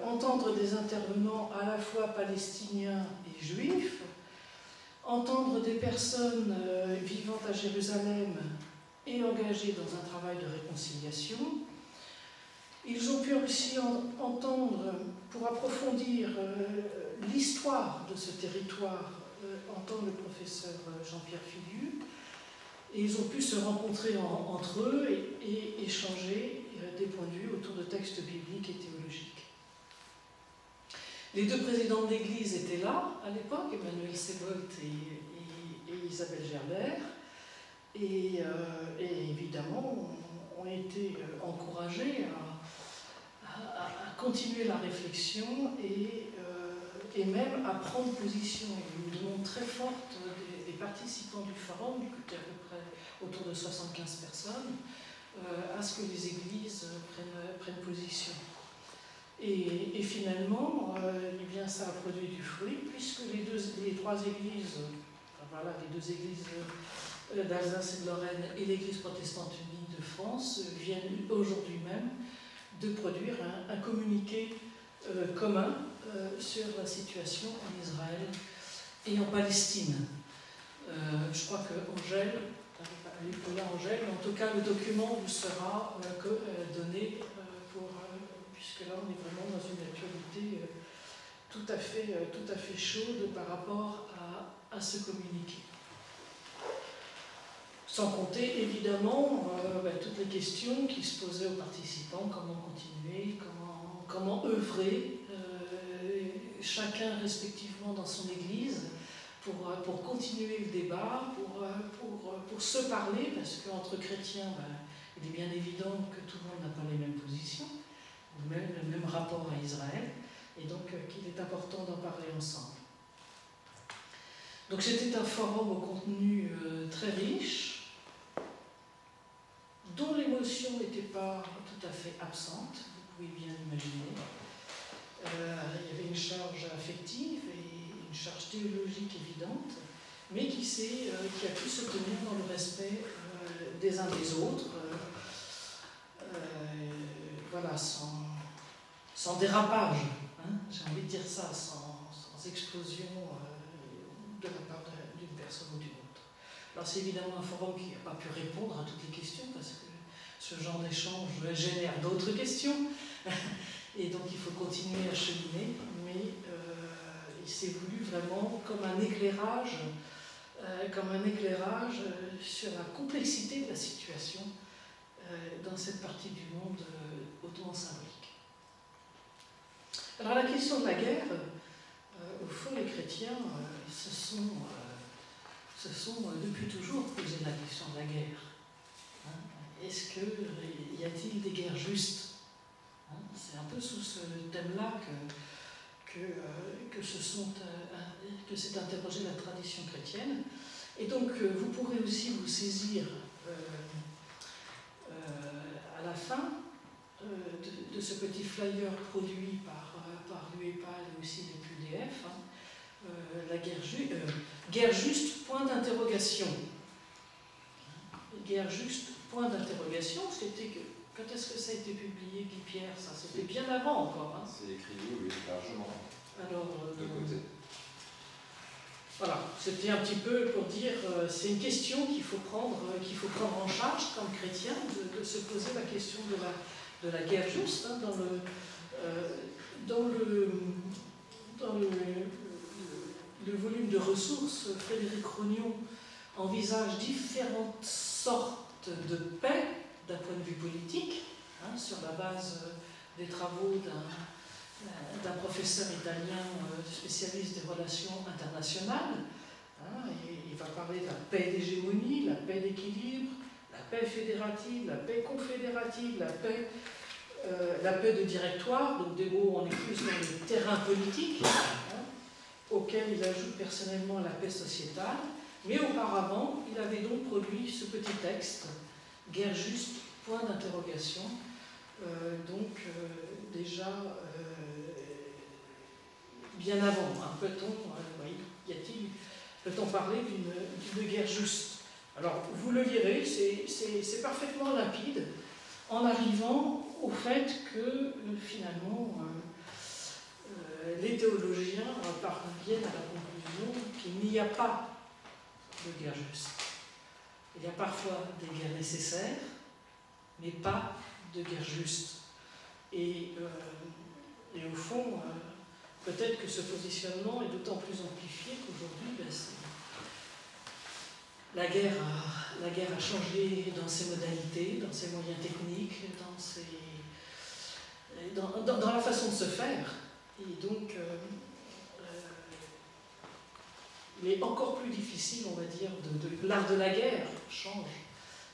Entendre des intervenants à la fois palestiniens et juifs, entendre des personnes vivant à Jérusalem et engagés dans un travail de réconciliation. Ils ont pu aussi entendre, pour approfondir l'histoire de ce territoire, entendre le professeur Jean-Pierre Filiu, et ils ont pu se rencontrer entre eux et échanger des points de vue autour de textes bibliques et théologiques. Les 2 présidents de l'Église étaient là à l'époque, Emmanuel Sebolt et Isabelle Gerbert. Et évidemment, ont été encouragés à continuer la réflexion et même à prendre position. Il y a eu une demande très forte des participants du forum, qui étaient à peu près autour de 75 personnes, à ce que les églises prennent position. Et finalement, eh bien, ça a produit du fruit, puisque les 3 églises, voilà, les 2 églises d'Alsace et de Lorraine et l'Église protestante unie de France viennent aujourd'hui même de produire un communiqué commun sur la situation en Israël et en Palestine. Je crois que Angèle, Angèle, mais en tout cas le document vous sera donné puisque là on est vraiment dans une actualité tout à fait chaude par rapport à ce communiqué. Sans compter évidemment toutes les questions qui se posaient aux participants, comment continuer, comment œuvrer, chacun respectivement dans son église, pour continuer le débat, pour se parler, parce qu'entre chrétiens, il est bien évident que tout le monde n'a pas les mêmes positions, le même rapport à Israël, et donc qu'il est important d'en parler ensemble. Donc c'était un forum au contenu très riche, dont l'émotion n'était pas tout à fait absente, vous pouvez bien l'imaginer. Il y avait une charge affective et une charge théologique évidente, mais qui a pu se tenir dans le respect des uns des autres, voilà, sans dérapage, hein, j'ai envie de dire ça, sans explosion de la part d'une personne ou d'une autre. Alors c'est évidemment un forum qui n'a pas pu répondre à toutes les questions, parce que ce genre d'échange génère d'autres questions, et donc il faut continuer à cheminer, mais il s'est voulu vraiment comme un éclairage sur la complexité de la situation dans cette partie du monde hautement symbolique. Alors la question de la guerre, au fond les chrétiens se sont depuis toujours posé la question de la guerre. Hein, y a-t-il des guerres justes? Hein, c'est un peu sous ce thème-là que s'est interrogée la tradition chrétienne. Et donc vous pourrez aussi vous saisir à la fin de ce petit flyer produit par l'UEPAL et aussi les PDF, hein, la guerre juste, point d'interrogation. Guerre juste, point d'interrogation, c'était que, quand est-ce que ça a été publié, Guy Pierre? Ça, c'était bien avant encore. Hein. C'est écrit, oui, largement. Alors, de côté. Voilà, c'était un petit peu pour dire, c'est une question qu'il faut prendre en charge comme chrétien, de se poser la question de la guerre juste, hein, dans le volume de ressources. Frédéric Rognon envisage différentes sortes de paix d'un point de vue politique, hein, sur la base des travaux d'un professeur italien spécialiste des relations internationales. Hein, et il va parler de la paix d'hégémonie, la paix d'équilibre, la paix fédérative, la paix confédérative, la paix de directoire, donc des mots, on est plus dans le terrain politique, hein, auquel il ajoute personnellement la paix sociétale. Mais auparavant, il avait donc produit ce petit texte, Guerre juste, point d'interrogation, déjà bien avant. Hein, peut-on parler d'une guerre juste? Alors, vous le lirez, c'est parfaitement limpide, en arrivant au fait que, finalement, les théologiens parviennent à la conclusion qu'il n'y a pas de guerre juste. Il y a parfois des guerres nécessaires, mais pas de guerre juste. Et au fond, peut-être que ce positionnement est d'autant plus amplifié qu'aujourd'hui, la guerre a changé dans ses modalités, dans ses moyens techniques, dans la façon de se faire. Et donc, il est encore plus difficile, on va dire, l'art de la guerre change,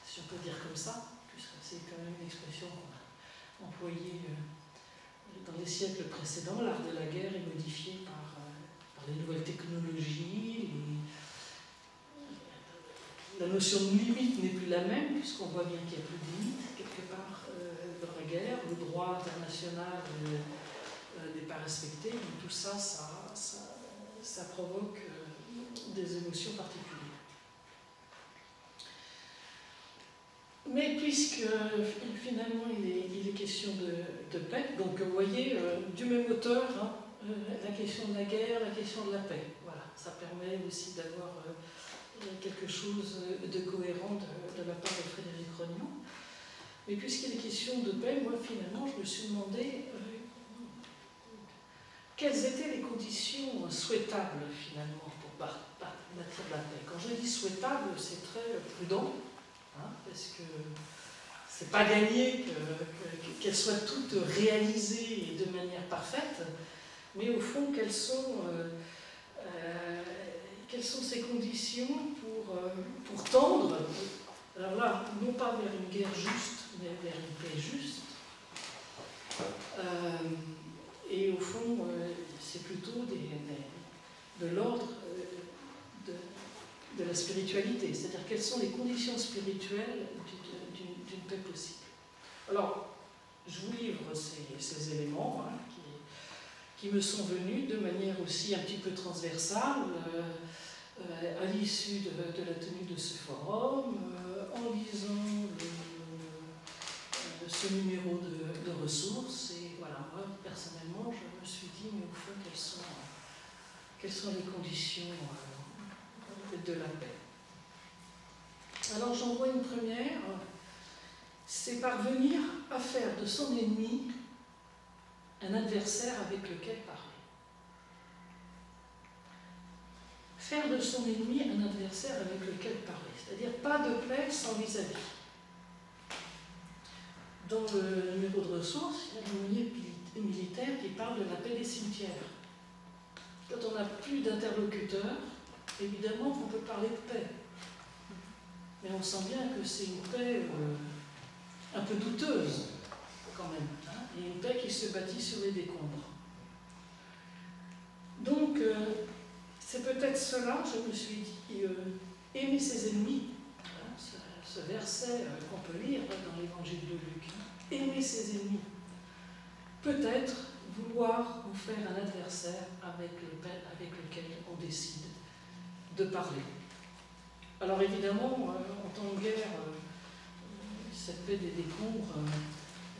si on peut dire comme ça, puisque c'est quand même une expression qu'on a employée dans les siècles précédents. L'art de la guerre est modifié par les nouvelles technologies, la notion de limite n'est plus la même, puisqu'on voit bien qu'il n'y a plus de limite, quelque part, dans la guerre. Le droit international n'est pas respecté, donc tout ça, ça provoque des émotions particulières. Mais puisque finalement il est question de paix, donc vous voyez, du même auteur, hein, la question de la guerre, la question de la paix. Voilà, ça permet aussi d'avoir quelque chose de cohérent de la part de Frédéric Rognon. Mais puisqu'il est question de paix, moi finalement je me suis demandé quelles étaient les conditions souhaitables finalement pour bâtir la paix. Quand je dis souhaitable, c'est très prudent, hein, parce que c'est pas gagné qu'elles soient toutes réalisées de manière parfaite, mais au fond, quelles sont ces conditions pour tendre, alors là, non pas vers une guerre juste, mais vers une paix juste. Et au fond, c'est plutôt de l'ordre de la spiritualité, c'est-à-dire quelles sont les conditions spirituelles d'une paix possible. Alors, je vous livre ces éléments hein, qui me sont venus de manière aussi un petit peu transversale à l'issue de la tenue de ce forum, en lisant ce numéro de ressources. Et voilà, moi, personnellement, je me suis dit, mais au fond, quelles sont les conditions de la paix. Alors, j'en vois une première, c'est parvenir à faire de son ennemi un adversaire avec lequel parler. Faire de son ennemi un adversaire avec lequel parler, c'est-à-dire pas de paix sans vis-à-vis. Dans le numéro de ressources, il y a un aumônier militaire qui parle de la paix des cimetières. Quand on n'a plus d'interlocuteurs, évidemment on peut parler de paix. Mais on sent bien que c'est une paix un peu douteuse, quand même. Hein, et une paix qui se bâtit sur les décombres. Donc, c'est peut-être cela, je me suis dit, aimer ses ennemis, hein, ce verset qu'on peut lire dans l'évangile de Luc, hein, aimer ses ennemis, peut-être vouloir en faire un adversaire avec lequel on décide de parler. Alors évidemment, en temps de guerre, cette paix des décombres,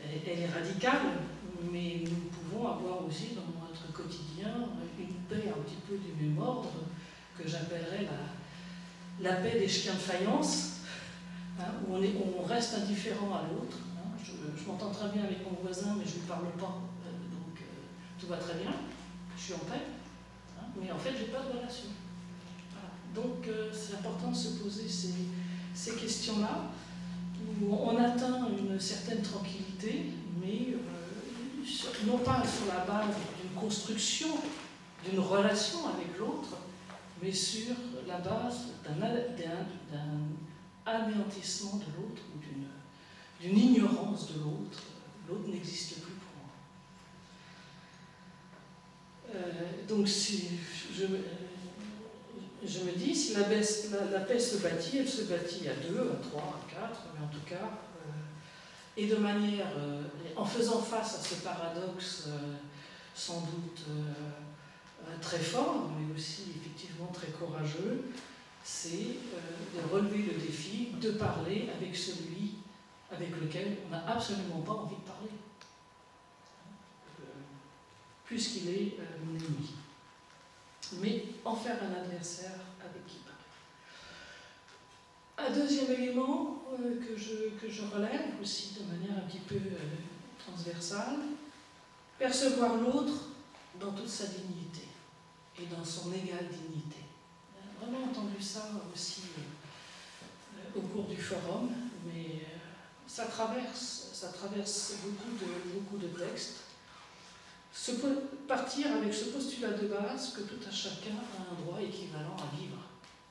elle est radicale, mais nous pouvons avoir aussi dans notre quotidien une paix un petit peu du même ordre que j'appellerais la paix des chiens de faïence, hein, où on reste indifférent à l'autre. Hein. Je m'entends très bien avec mon voisin, mais je ne lui parle pas, donc tout va très bien, je suis en paix, hein, mais en fait je n'ai pas de relation. Voilà. Donc c'est important de se poser ces questions-là, où on atteint une certaine tranquillité, mais non pas sur la base d'une construction, d'une relation avec l'autre, mais sur la base d'un anéantissement de l'autre ou d'une ignorance de l'autre. L'autre n'existe plus pour moi. Donc si je me dis, si la paix se bâtit, elle se bâtit à 2, à 3, à 4, mais en tout cas, et de manière, en faisant face à ce paradoxe sans doute très fort, mais aussi effectivement très courageux, c'est de relever le défi de parler avec celui avec lequel on n'a absolument pas envie de parler, puisqu'il est mon ennemi. Mais en faire un adversaire avec qui parler. Un deuxième élément que je relève aussi de manière un petit peu transversale, percevoir l'autre dans toute sa dignité et dans son égale dignité. J'ai vraiment entendu ça aussi au cours du forum, mais ça traverse beaucoup de textes. Partir avec ce postulat de base que tout un chacun a un droit équivalent à vivre.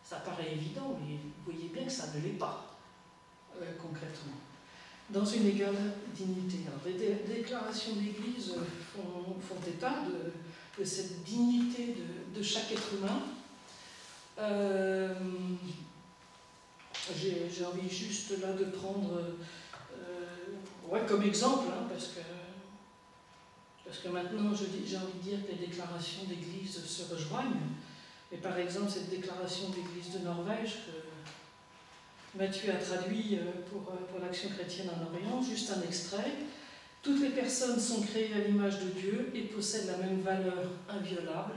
Ça paraît évident, mais vous voyez bien que ça ne l'est pas, concrètement. Dans une égale dignité. Alors, les déclarations d'Église font état de cette dignité de chaque être humain. J'ai envie juste là de prendre comme exemple, hein, parce que maintenant j'ai envie de dire que les déclarations d'Église se rejoignent. Et par exemple, cette déclaration d'Église de Norvège que Mathieu a traduit pour l'Action chrétienne en Orient, juste un extrait. Toutes les personnes sont créées à l'image de Dieu et possèdent la même valeur inviolable.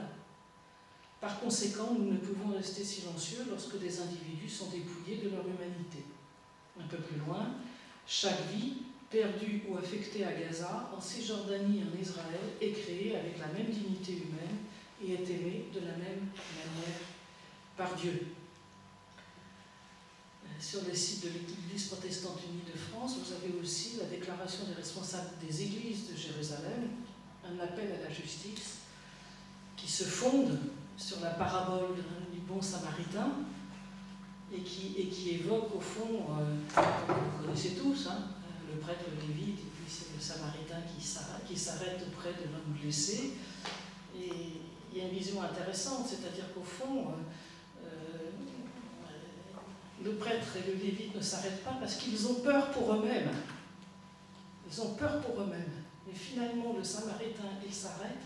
Par conséquent, nous ne pouvons rester silencieux lorsque des individus sont dépouillés de leur humanité. Un peu plus loin, chaque vie, perdue ou affectée à Gaza, en Cisjordanie et en Israël, est créée avec la même dignité humaine et est aimée de la même manière par Dieu. Sur le site de l'Église protestante unie de France, vous avez aussi la déclaration des responsables des églises de Jérusalem, un appel à la justice qui se fonde sur la parabole du bon samaritain et qui évoque au fond, vous connaissez tous, hein, le prêtre lévite et puis c'est le samaritain qui s'arrête auprès de l'homme blessé. Et il y a une vision intéressante, c'est-à-dire qu'au fond, le prêtre et le lévite ne s'arrêtent pas parce qu'ils ont peur pour eux-mêmes. Ils ont peur pour eux-mêmes. Mais finalement, le samaritain, il s'arrête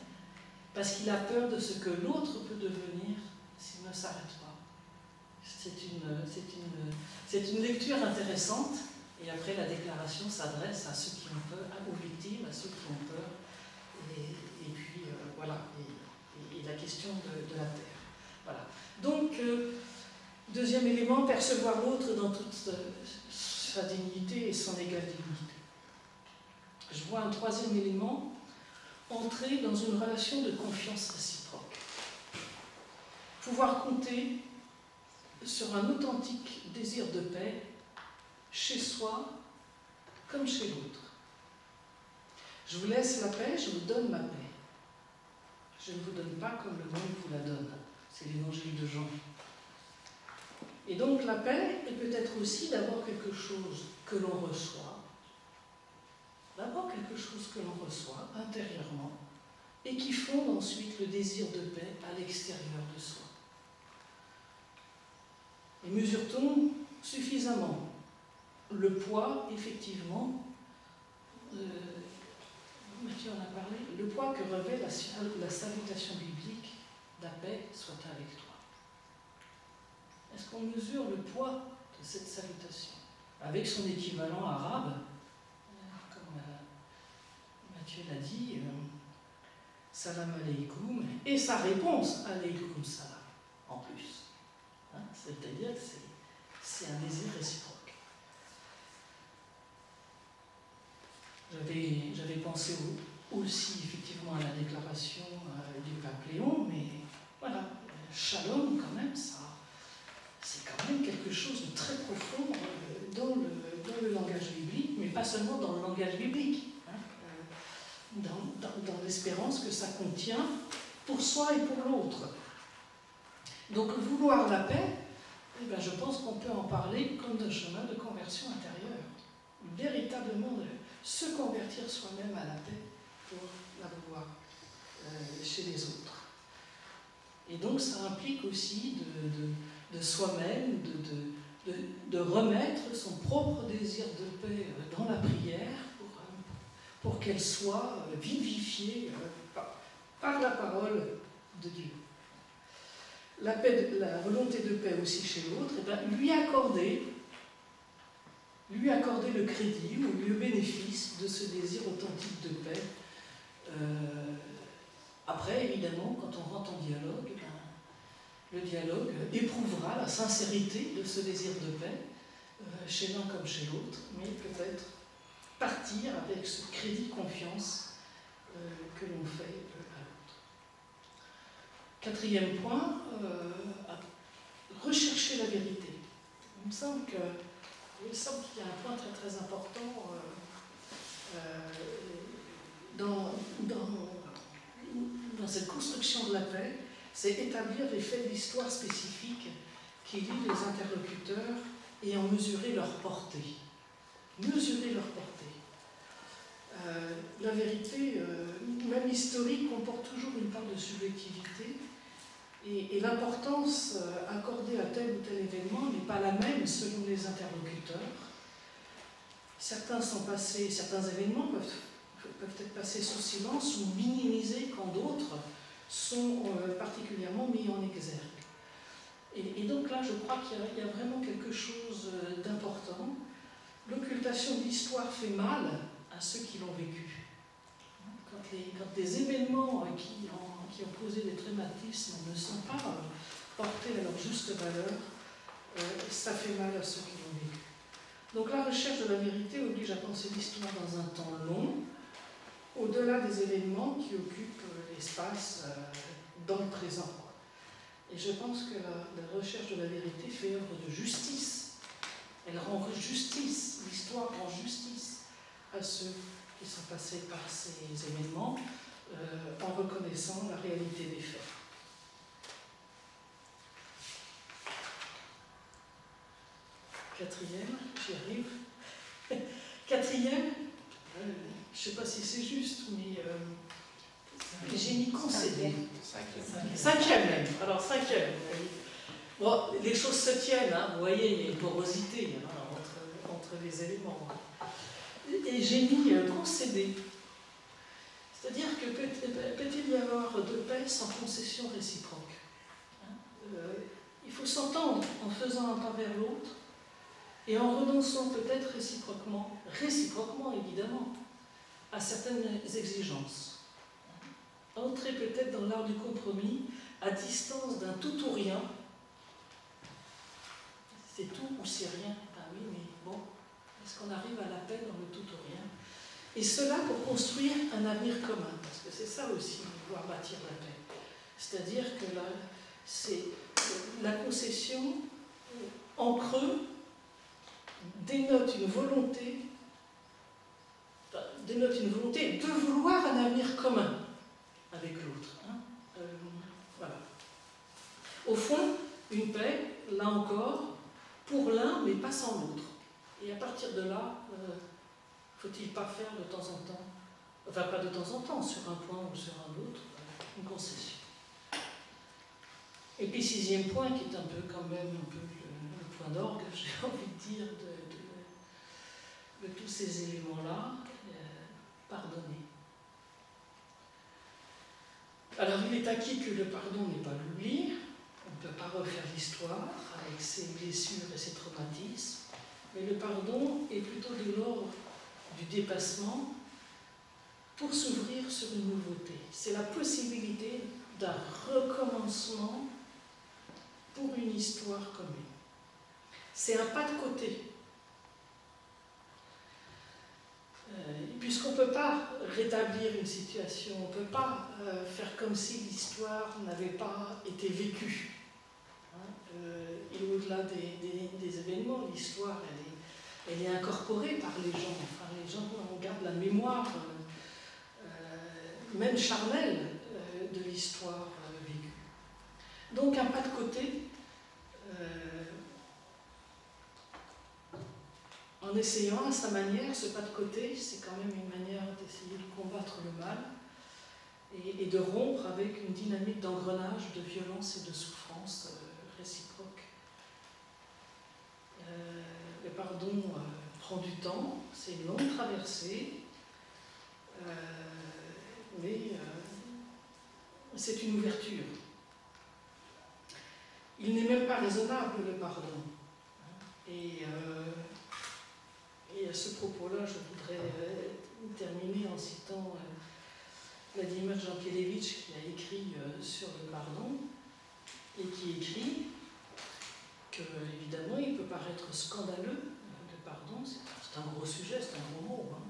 parce qu'il a peur de ce que l'autre peut devenir s'il ne s'arrête pas. C'est une lecture intéressante. Et après, la déclaration s'adresse à ceux qui ont peur, aux victimes, à ceux qui ont peur. Et puis, voilà. Et la question de la terre. Voilà. Donc, deuxième élément, percevoir l'autre dans toute sa dignité et son égale dignité. Je vois un troisième élément, entrer dans une relation de confiance réciproque. Pouvoir compter sur un authentique désir de paix, chez soi comme chez l'autre. Je vous laisse la paix, je vous donne ma paix. Je ne vous donne pas comme le monde vous la donne. C'est l'évangile de Jean. Et donc la paix est peut-être aussi d'abord quelque chose que l'on reçoit, d'abord quelque chose que l'on reçoit intérieurement, et qui fonde ensuite le désir de paix à l'extérieur de soi. Et mesure-t-on suffisamment le poids, effectivement, Mathieu en a parlé, le poids que revêt la salutation biblique, la paix soit avec toi. Est-ce qu'on mesure le poids de cette salutation avec son équivalent arabe, comme Mathieu l'a dit, salam alaykoum, et sa réponse alaykoum salam, en plus. Hein, c'est-à-dire que c'est un désir réciproque. J'avais pensé aussi effectivement à la déclaration du pape Léon, mais voilà, shalom quand même, ça, c'est quand même quelque chose de très profond dans le langage biblique, mais pas seulement dans le langage biblique, hein, dans l'espérance que ça contient pour soi et pour l'autre. Donc vouloir la paix, eh bien, je pense qu'on peut en parler comme d'un chemin de conversion intérieure, véritablement de se convertir soi-même à la paix pour la vouloir chez les autres. Et donc ça implique aussi de soi-même, de remettre son propre désir de paix dans la prière pour qu'elle soit vivifiée par la parole de Dieu. La volonté de paix aussi chez l'autre, eh bien, lui accorder le crédit ou le bénéfice de ce désir authentique de paix. Après, évidemment, quand on rentre en dialogue, le dialogue éprouvera la sincérité de ce désir de paix, chez l'un comme chez l'autre, mais peut-être partir avec ce crédit confiance que l'on fait à l'autre. Quatrième point, rechercher la vérité. Il me semble qu'il y a un point très très important dans cette construction de la paix, c'est établir les faits d'histoire spécifiques qui lient les interlocuteurs et en mesurer leur portée. Mesurer leur portée. La vérité, même historique, comporte toujours une part de subjectivité et l'importance accordée à tel ou tel événement n'est pas la même selon les interlocuteurs. Certains événements peuvent être passés sous silence ou minimisés quand d'autres sont particulièrement mis en exergue. Et donc là, je crois qu'il y a vraiment quelque chose d'important. L'occultation de l'histoire fait mal à ceux qui l'ont vécu. Quand les événements qui ont posé des traumatismes ne sont pas portés à leur juste valeur, ça fait mal à ceux qui l'ont vécu. Donc la recherche de la vérité oblige à penser l'histoire dans un temps long, au-delà des événements qui occupent l'espace dans le présent. Et je pense que la recherche de la vérité fait œuvre de justice. Elle rend justice, l'histoire rend justice à ceux qui sont passés par ces événements en reconnaissant la réalité des faits. Quatrième, j'y arrive. Quatrième, je ne sais pas si c'est juste, mais j'ai mis concédé. Cinquième même. Alors cinquième. Bon, les choses se tiennent, hein. Vous voyez, il y a une porosité entre les éléments. Et j'ai mis concédé. C'est-à-dire que peut-il y avoir de paix sans concession réciproque, hein? Il faut s'entendre en faisant un pas vers l'autre et en renonçant peut-être réciproquement évidemment, à certaines exigences. Entrer peut-être dans l'art du compromis à distance d'un tout ou rien. C'est tout ou c'est rien. Ah oui, mais bon, est-ce qu'on arrive à la paix dans le tout ou rien? Et cela pour construire un avenir commun, parce que c'est ça aussi, pouvoir bâtir la paix. C'est-à-dire que là, c'est la concession en creux dénote une volonté de vouloir un avenir commun avec l'autre. Hein. Voilà. Au fond, une paix, là encore, pour l'un, mais pas sans l'autre. Et à partir de là, faut-il pas faire de temps en temps, enfin pas de temps en temps, sur un point ou sur un autre, une concession. Et puis sixième point, qui est un peu quand même le point d'orgue, j'ai envie de dire, de tous ces éléments-là, pardonner. Alors il est acquis que le pardon n'est pas l'oubli, on ne peut pas refaire l'histoire avec ses blessures et ses traumatismes, mais le pardon est plutôt de l'ordre du dépassement pour s'ouvrir sur une nouveauté. C'est la possibilité d'un recommencement pour une histoire commune. C'est un pas de côté. Puisqu'on ne peut pas rétablir une situation, on ne peut pas faire comme si l'histoire n'avait pas été vécue. Et au-delà des événements, l'histoire, elle est incorporée par les gens. Enfin, les gens, on garde la mémoire, même charnelle, de l'histoire vécue. Donc un pas de côté, en essayant à sa manière, ce pas de côté, c'est quand même une manière d'essayer de combattre le mal et de rompre avec une dynamique d'engrenage de violence et de souffrance réciproque. Le pardon prend du temps, c'est une longue traversée, mais c'est une ouverture. Il n'est même pas raisonnable, le pardon. Et à ce propos-là, je voudrais terminer en citant Vladimir Jankélévitch, qui a écrit sur le pardon, et qui écrit que, évidemment, il peut paraître scandaleux, le pardon, c'est un gros sujet, c'est un gros mot, hein,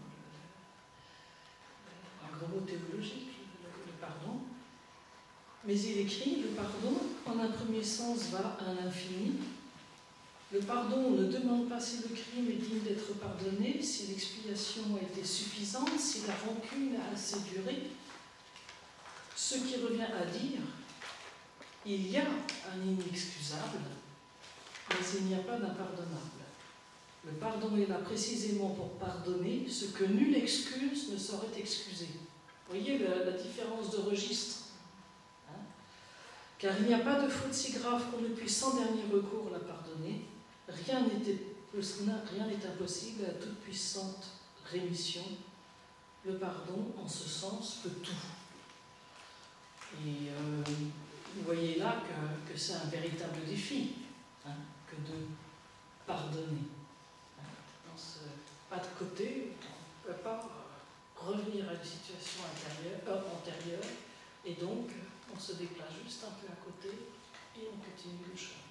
un gros mot théologique, le pardon. Mais il écrit, le pardon, en un premier sens, va à l'infini. Le pardon ne demande pas si le crime est digne d'être pardonné, si l'expiation a été suffisante, si la rancune a assez duré. Ce qui revient à dire, il y a un inexcusable, mais il n'y a pas d'impardonnable. Le pardon est là précisément pour pardonner ce que nulle excuse ne saurait excuser. Vous voyez la différence de registre, hein? Car il n'y a pas de faute si grave qu'on ne puisse sans dernier recours la pardonner. Rien n'est impossible à la toute puissante rémission. Le pardon, en ce sens, peut tout. Et vous voyez là que c'est un véritable défi, hein, que de pardonner. Hein, dans ce pas de côté, ne peut pas revenir à une situation antérieure, et donc on se déplace juste un peu à côté et on continue le chemin.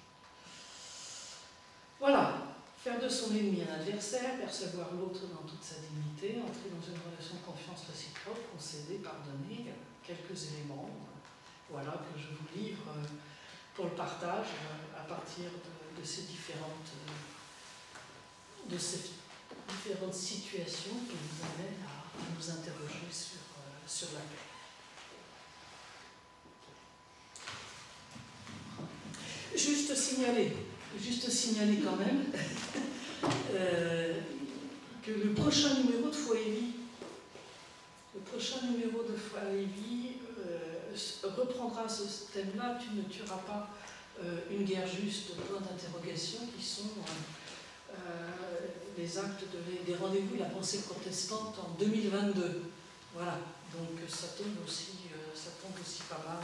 Voilà, faire de son ennemi un adversaire, percevoir l'autre dans toute sa dignité, entrer dans une relation de confiance réciproque, concéder, pardonner, quelques éléments, voilà, que je vous livre pour le partage à partir de ces différentes situations qui nous amènent à nous interroger sur la paix. Juste signaler quand même que le prochain numéro de Foi et Vie, reprendra ce thème-là, tu ne tueras pas une guerre juste, point d'interrogation, qui sont les actes des rendez-vous et la pensée protestante en 2022. Voilà, donc ça tombe aussi pas mal.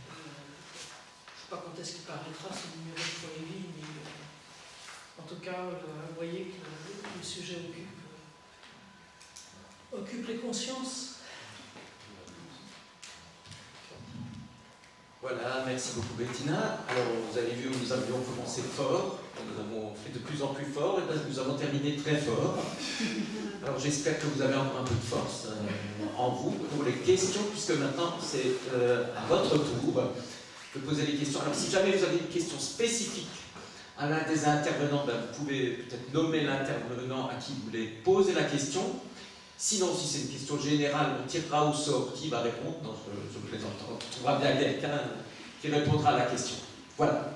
Je ne sais pas quand est-ce qu'il paraîtra ce numéro de Foi et Vie, mais en tout cas, vous voyez que le sujet occupe les consciences. Voilà, merci beaucoup Bettina. Alors vous avez vu, nous avions commencé fort, nous avons fait de plus en plus fort, et bien nous avons terminé très fort. Alors j'espère que vous avez encore un peu de force en vous pour les questions, puisque maintenant c'est à votre tour de poser les questions. Alors si jamais vous avez une question spécifique à l'un des intervenants, ben, vous pouvez peut-être nommer l'intervenant à qui vous voulez poser la question. Sinon, si c'est une question générale, on tirera au sort qui va répondre. Non, je plaisante. On trouvera bien quelqu'un qui répondra à la question. Voilà.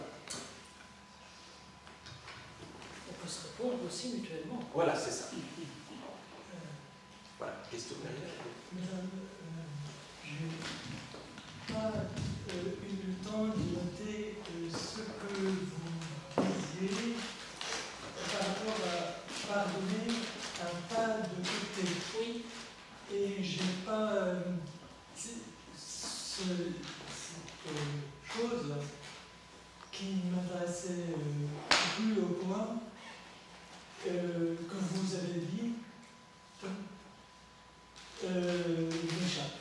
On peut se répondre aussi mutuellement. Voilà, c'est ça. Voilà, question. Mesdames, je n'ai pas eu le temps de noter ce que vous disiez par rapport à pardonner un pas de côté. Oui. Et j'ai pas cette chose qui m'intéressait plus au point que vous avez dit m'échappe.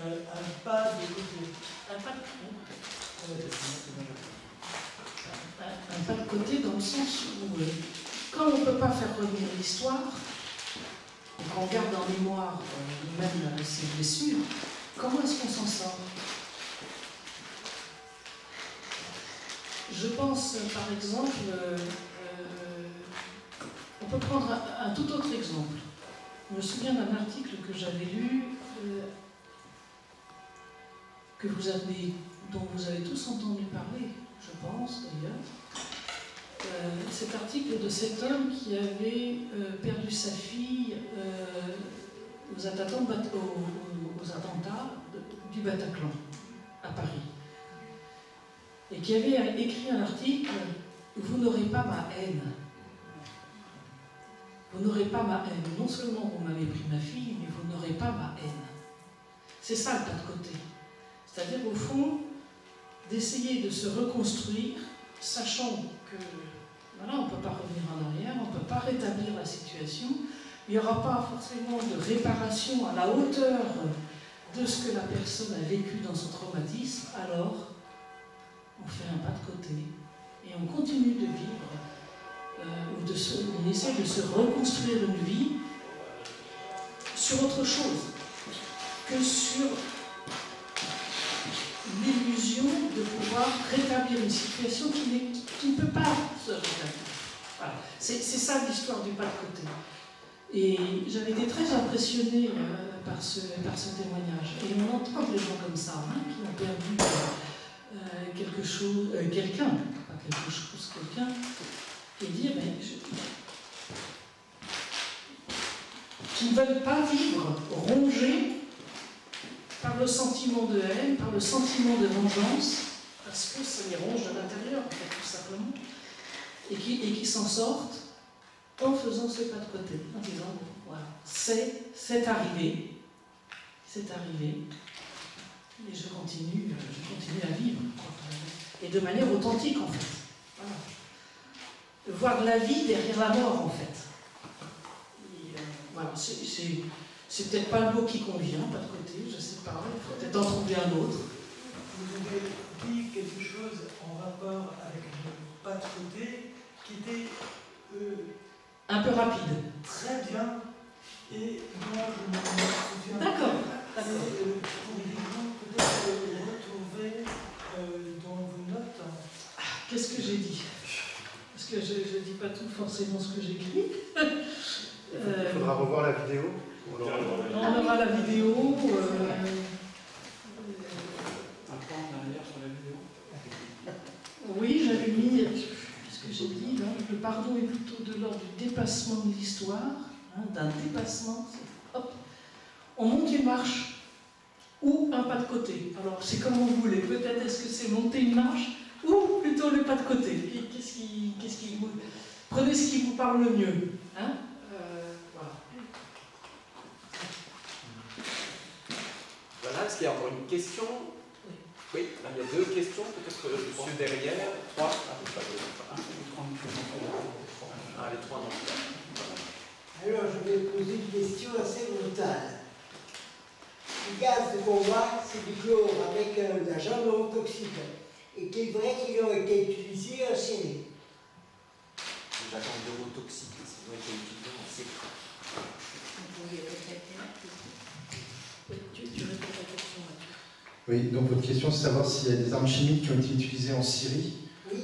Un pas de côté. Un pas de côté dans le sens où, quand on ne peut pas faire revenir l'histoire, et qu'on garde en mémoire même ses blessures, comment est-ce qu'on s'en sort? Je pense, par exemple, on peut prendre un tout autre exemple. Je me souviens d'un article que j'avais lu, dont vous avez tous entendu parler, je pense d'ailleurs. Cet article de cet homme qui avait perdu sa fille aux attentats du Bataclan à Paris. Et qui avait écrit un article « Vous n'aurez pas ma haine. Vous n'aurez pas ma haine. Non seulement vous m'avez pris ma fille, mais vous n'aurez pas ma haine. » C'est ça le pas de côté. C'est-à-dire, au fond, d'essayer de se reconstruire, sachant que, voilà, on ne peut pas revenir en arrière, on ne peut pas rétablir la situation, il n'y aura pas forcément de réparation à la hauteur de ce que la personne a vécu dans son traumatisme, alors on fait un pas de côté et on continue de vivre, on essaie de se reconstruire une vie sur autre chose que sur l'illusion de pouvoir rétablir une situation qui ne peut pas se rétablir. Voilà. C'est ça l'histoire du pas de côté. Et j'avais été très impressionnée par ce témoignage. Et on entend des gens comme ça, hein, qui ont perdu quelqu'un, et dire, mais qui ne veulent pas vivre rongés par le sentiment de haine, par le sentiment de vengeance, parce que ça les ronge de l'intérieur, tout simplement, et qui s'en sortent en faisant ce pas de côté, en disant, bon, voilà, c'est arrivé, et je continue à vivre, et de manière authentique en fait. voir la vie derrière la mort, en fait. Et, voilà, c'est peut-être pas le mot qui convient, pas de côté, je sais pas, il faut peut-être en trouver un autre. Vous avez dit quelque chose en rapport avec le pas de côté qui était Un peu rapide. très bien et moi je me souviens. D'accord. Pourriez-vous peut-être retrouver dans vos notes? Qu'est-ce que j'ai dit? Parce que je ne dis pas tout forcément ce que j'écris. Il faudra revoir la vidéo. On aura la vidéo. Un point en arrière sur la vidéo. Oui, j'avais mis, qu'est-ce que j'ai dit là? Le pardon est plutôt de l'ordre du dépassement de l'histoire, hein, d'un dépassement. Hop, on monte une marche ou un pas de côté. Alors c'est comme vous voulez. Peut-être est-ce que c'est monter une marche ou plutôt le pas de côté. Qu'est-ce qui vous... Prenez ce qui vous parle le mieux. Hein, voilà. Voilà, est-ce qu'il y a encore une question? Oui, là, il y a deux questions, peut-être monsieur derrière, trois. Ah, les trois non. Alors, je vais poser une question assez brutale. Le gaz de combat, c'est du chlore avec un agent non toxique. Et qu'il est vrai qu'ils ont été utilisés en Syrie. Les agents neurotoxiques, ça doit être utilisé en Syrie. Tu réponds à la question, Mathieu. Oui, donc votre question, c'est savoir s'il y a des armes chimiques qui ont été utilisées en Syrie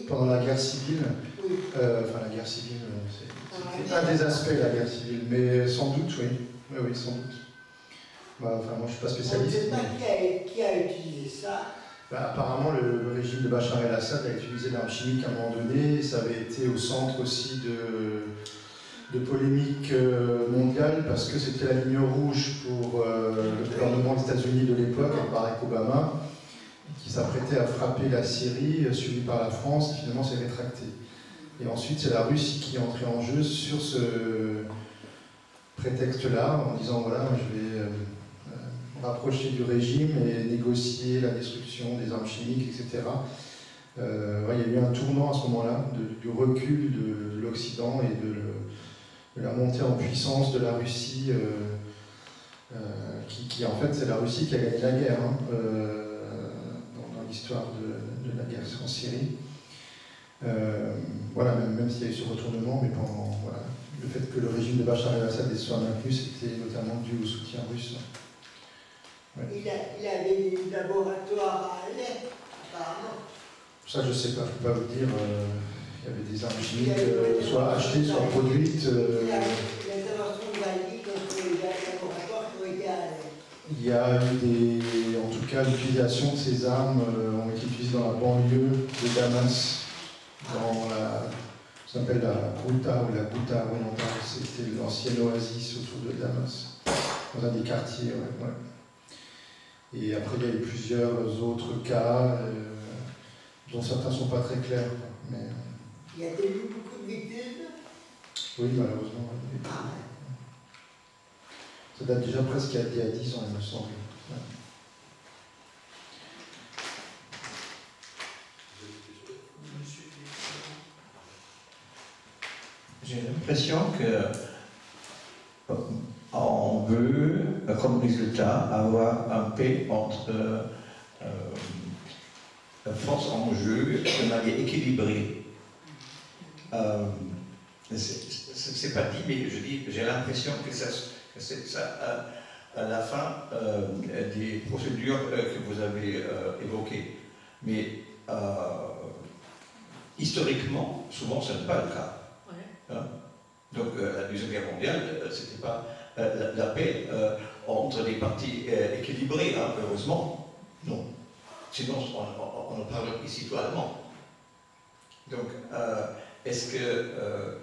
pendant la guerre civile. Oui. Enfin, la guerre civile, c'est un des aspects de la guerre civile, mais sans doute, oui. Oui, sans doute. Bah, enfin, moi, je ne suis pas On ne spécialiste. sait pas qui a utilisé ça. Bah, apparemment, le régime de Bachar el-Assad a utilisé l'arme chimique à un moment donné. Ça avait été au centre aussi de polémiques mondiales parce que c'était la ligne rouge pour le gouvernement des États-Unis de l'époque, avec Barack Obama, qui s'apprêtait à frapper la Syrie, suivi par la France, et finalement s'est rétracté. Et ensuite, c'est la Russie qui est entrée en jeu sur ce prétexte-là, en disant voilà, je vais rapprocher du régime et négocier la destruction des armes chimiques, etc. Il y a eu un tournant à ce moment-là, du recul de l'Occident et de la montée en puissance de la Russie, qui en fait, c'est la Russie qui a gagné la guerre, hein, dans l'histoire de la guerre en Syrie. Voilà, même s'il y a eu ce retournement, mais voilà, le fait que le régime de Bachar el-Assad soit maintenu, c'était notamment dû au soutien russe. Ouais. Il avait des laboratoires à Alep, apparemment. Ça, je ne sais pas, je ne peux pas vous dire. Il y avait des armes chimiques, soit achetées, soit produites. L'intervention de Bali contre les laboratoires qui ont été à Alep. Il y a eu en tout cas, l'utilisation de ces armes ont été utilisées dans la banlieue de Damas, dans ça s'appelle la Ghouta ou la Ghouta orientale, c'était l'ancienne oasis autour de Damas, dans un des quartiers, ouais. Et après, il y a eu plusieurs autres cas, dont certains ne sont pas très clairs. Mais, il y a eu beaucoup de victimes. Oui, malheureusement. Ça date déjà presque d'il y a 10 ans, il me semble. Ouais. J'ai l'impression qu'on veut, comme résultat, avoir un paix entre forces en jeu de manière équilibrée. C'est pas dit, mais je dis, j'ai l'impression que c'est ça à la fin des procédures que vous avez évoquées. Mais historiquement, souvent, ce n'est pas le cas. Hein? Donc la Deuxième Guerre mondiale, c'était pas la paix entre les parties équilibrées, hein, heureusement. Non. Sinon, on ne parle ici tout allemand. Donc, est-ce que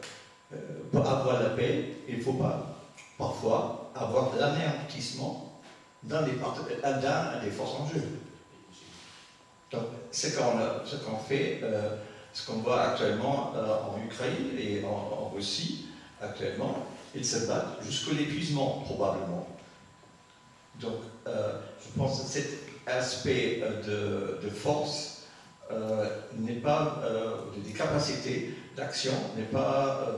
pour avoir la paix, il ne faut pas parfois avoir de l'anéantissement dans des forces en jeu? Donc, ce qu'on fait, ce qu'on voit actuellement en Ukraine et en Russie, actuellement, ils se battent jusqu'à l'épuisement, probablement. Donc, je pense que cet aspect de force n'est pas des capacités d'action n'est pas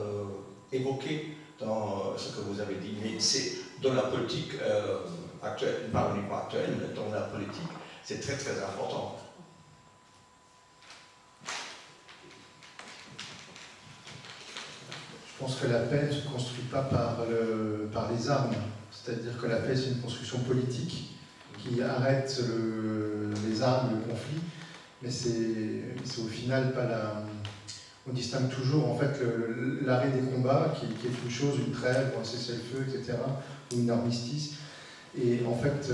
évoqué dans ce que vous avez dit, mais c'est dans la politique actuelle, pas uniquement actuelle, mais dans la politique, c'est très très important. Je pense que la paix ne se construit pas par les armes, c'est-à-dire que la paix c'est une construction politique qui arrête les armes, le conflit, mais c'est au final pas la... On distingue toujours en fait l'arrêt des combats qui est une chose, une trêve, un cessez-le-feu, etc., ou une armistice, et en fait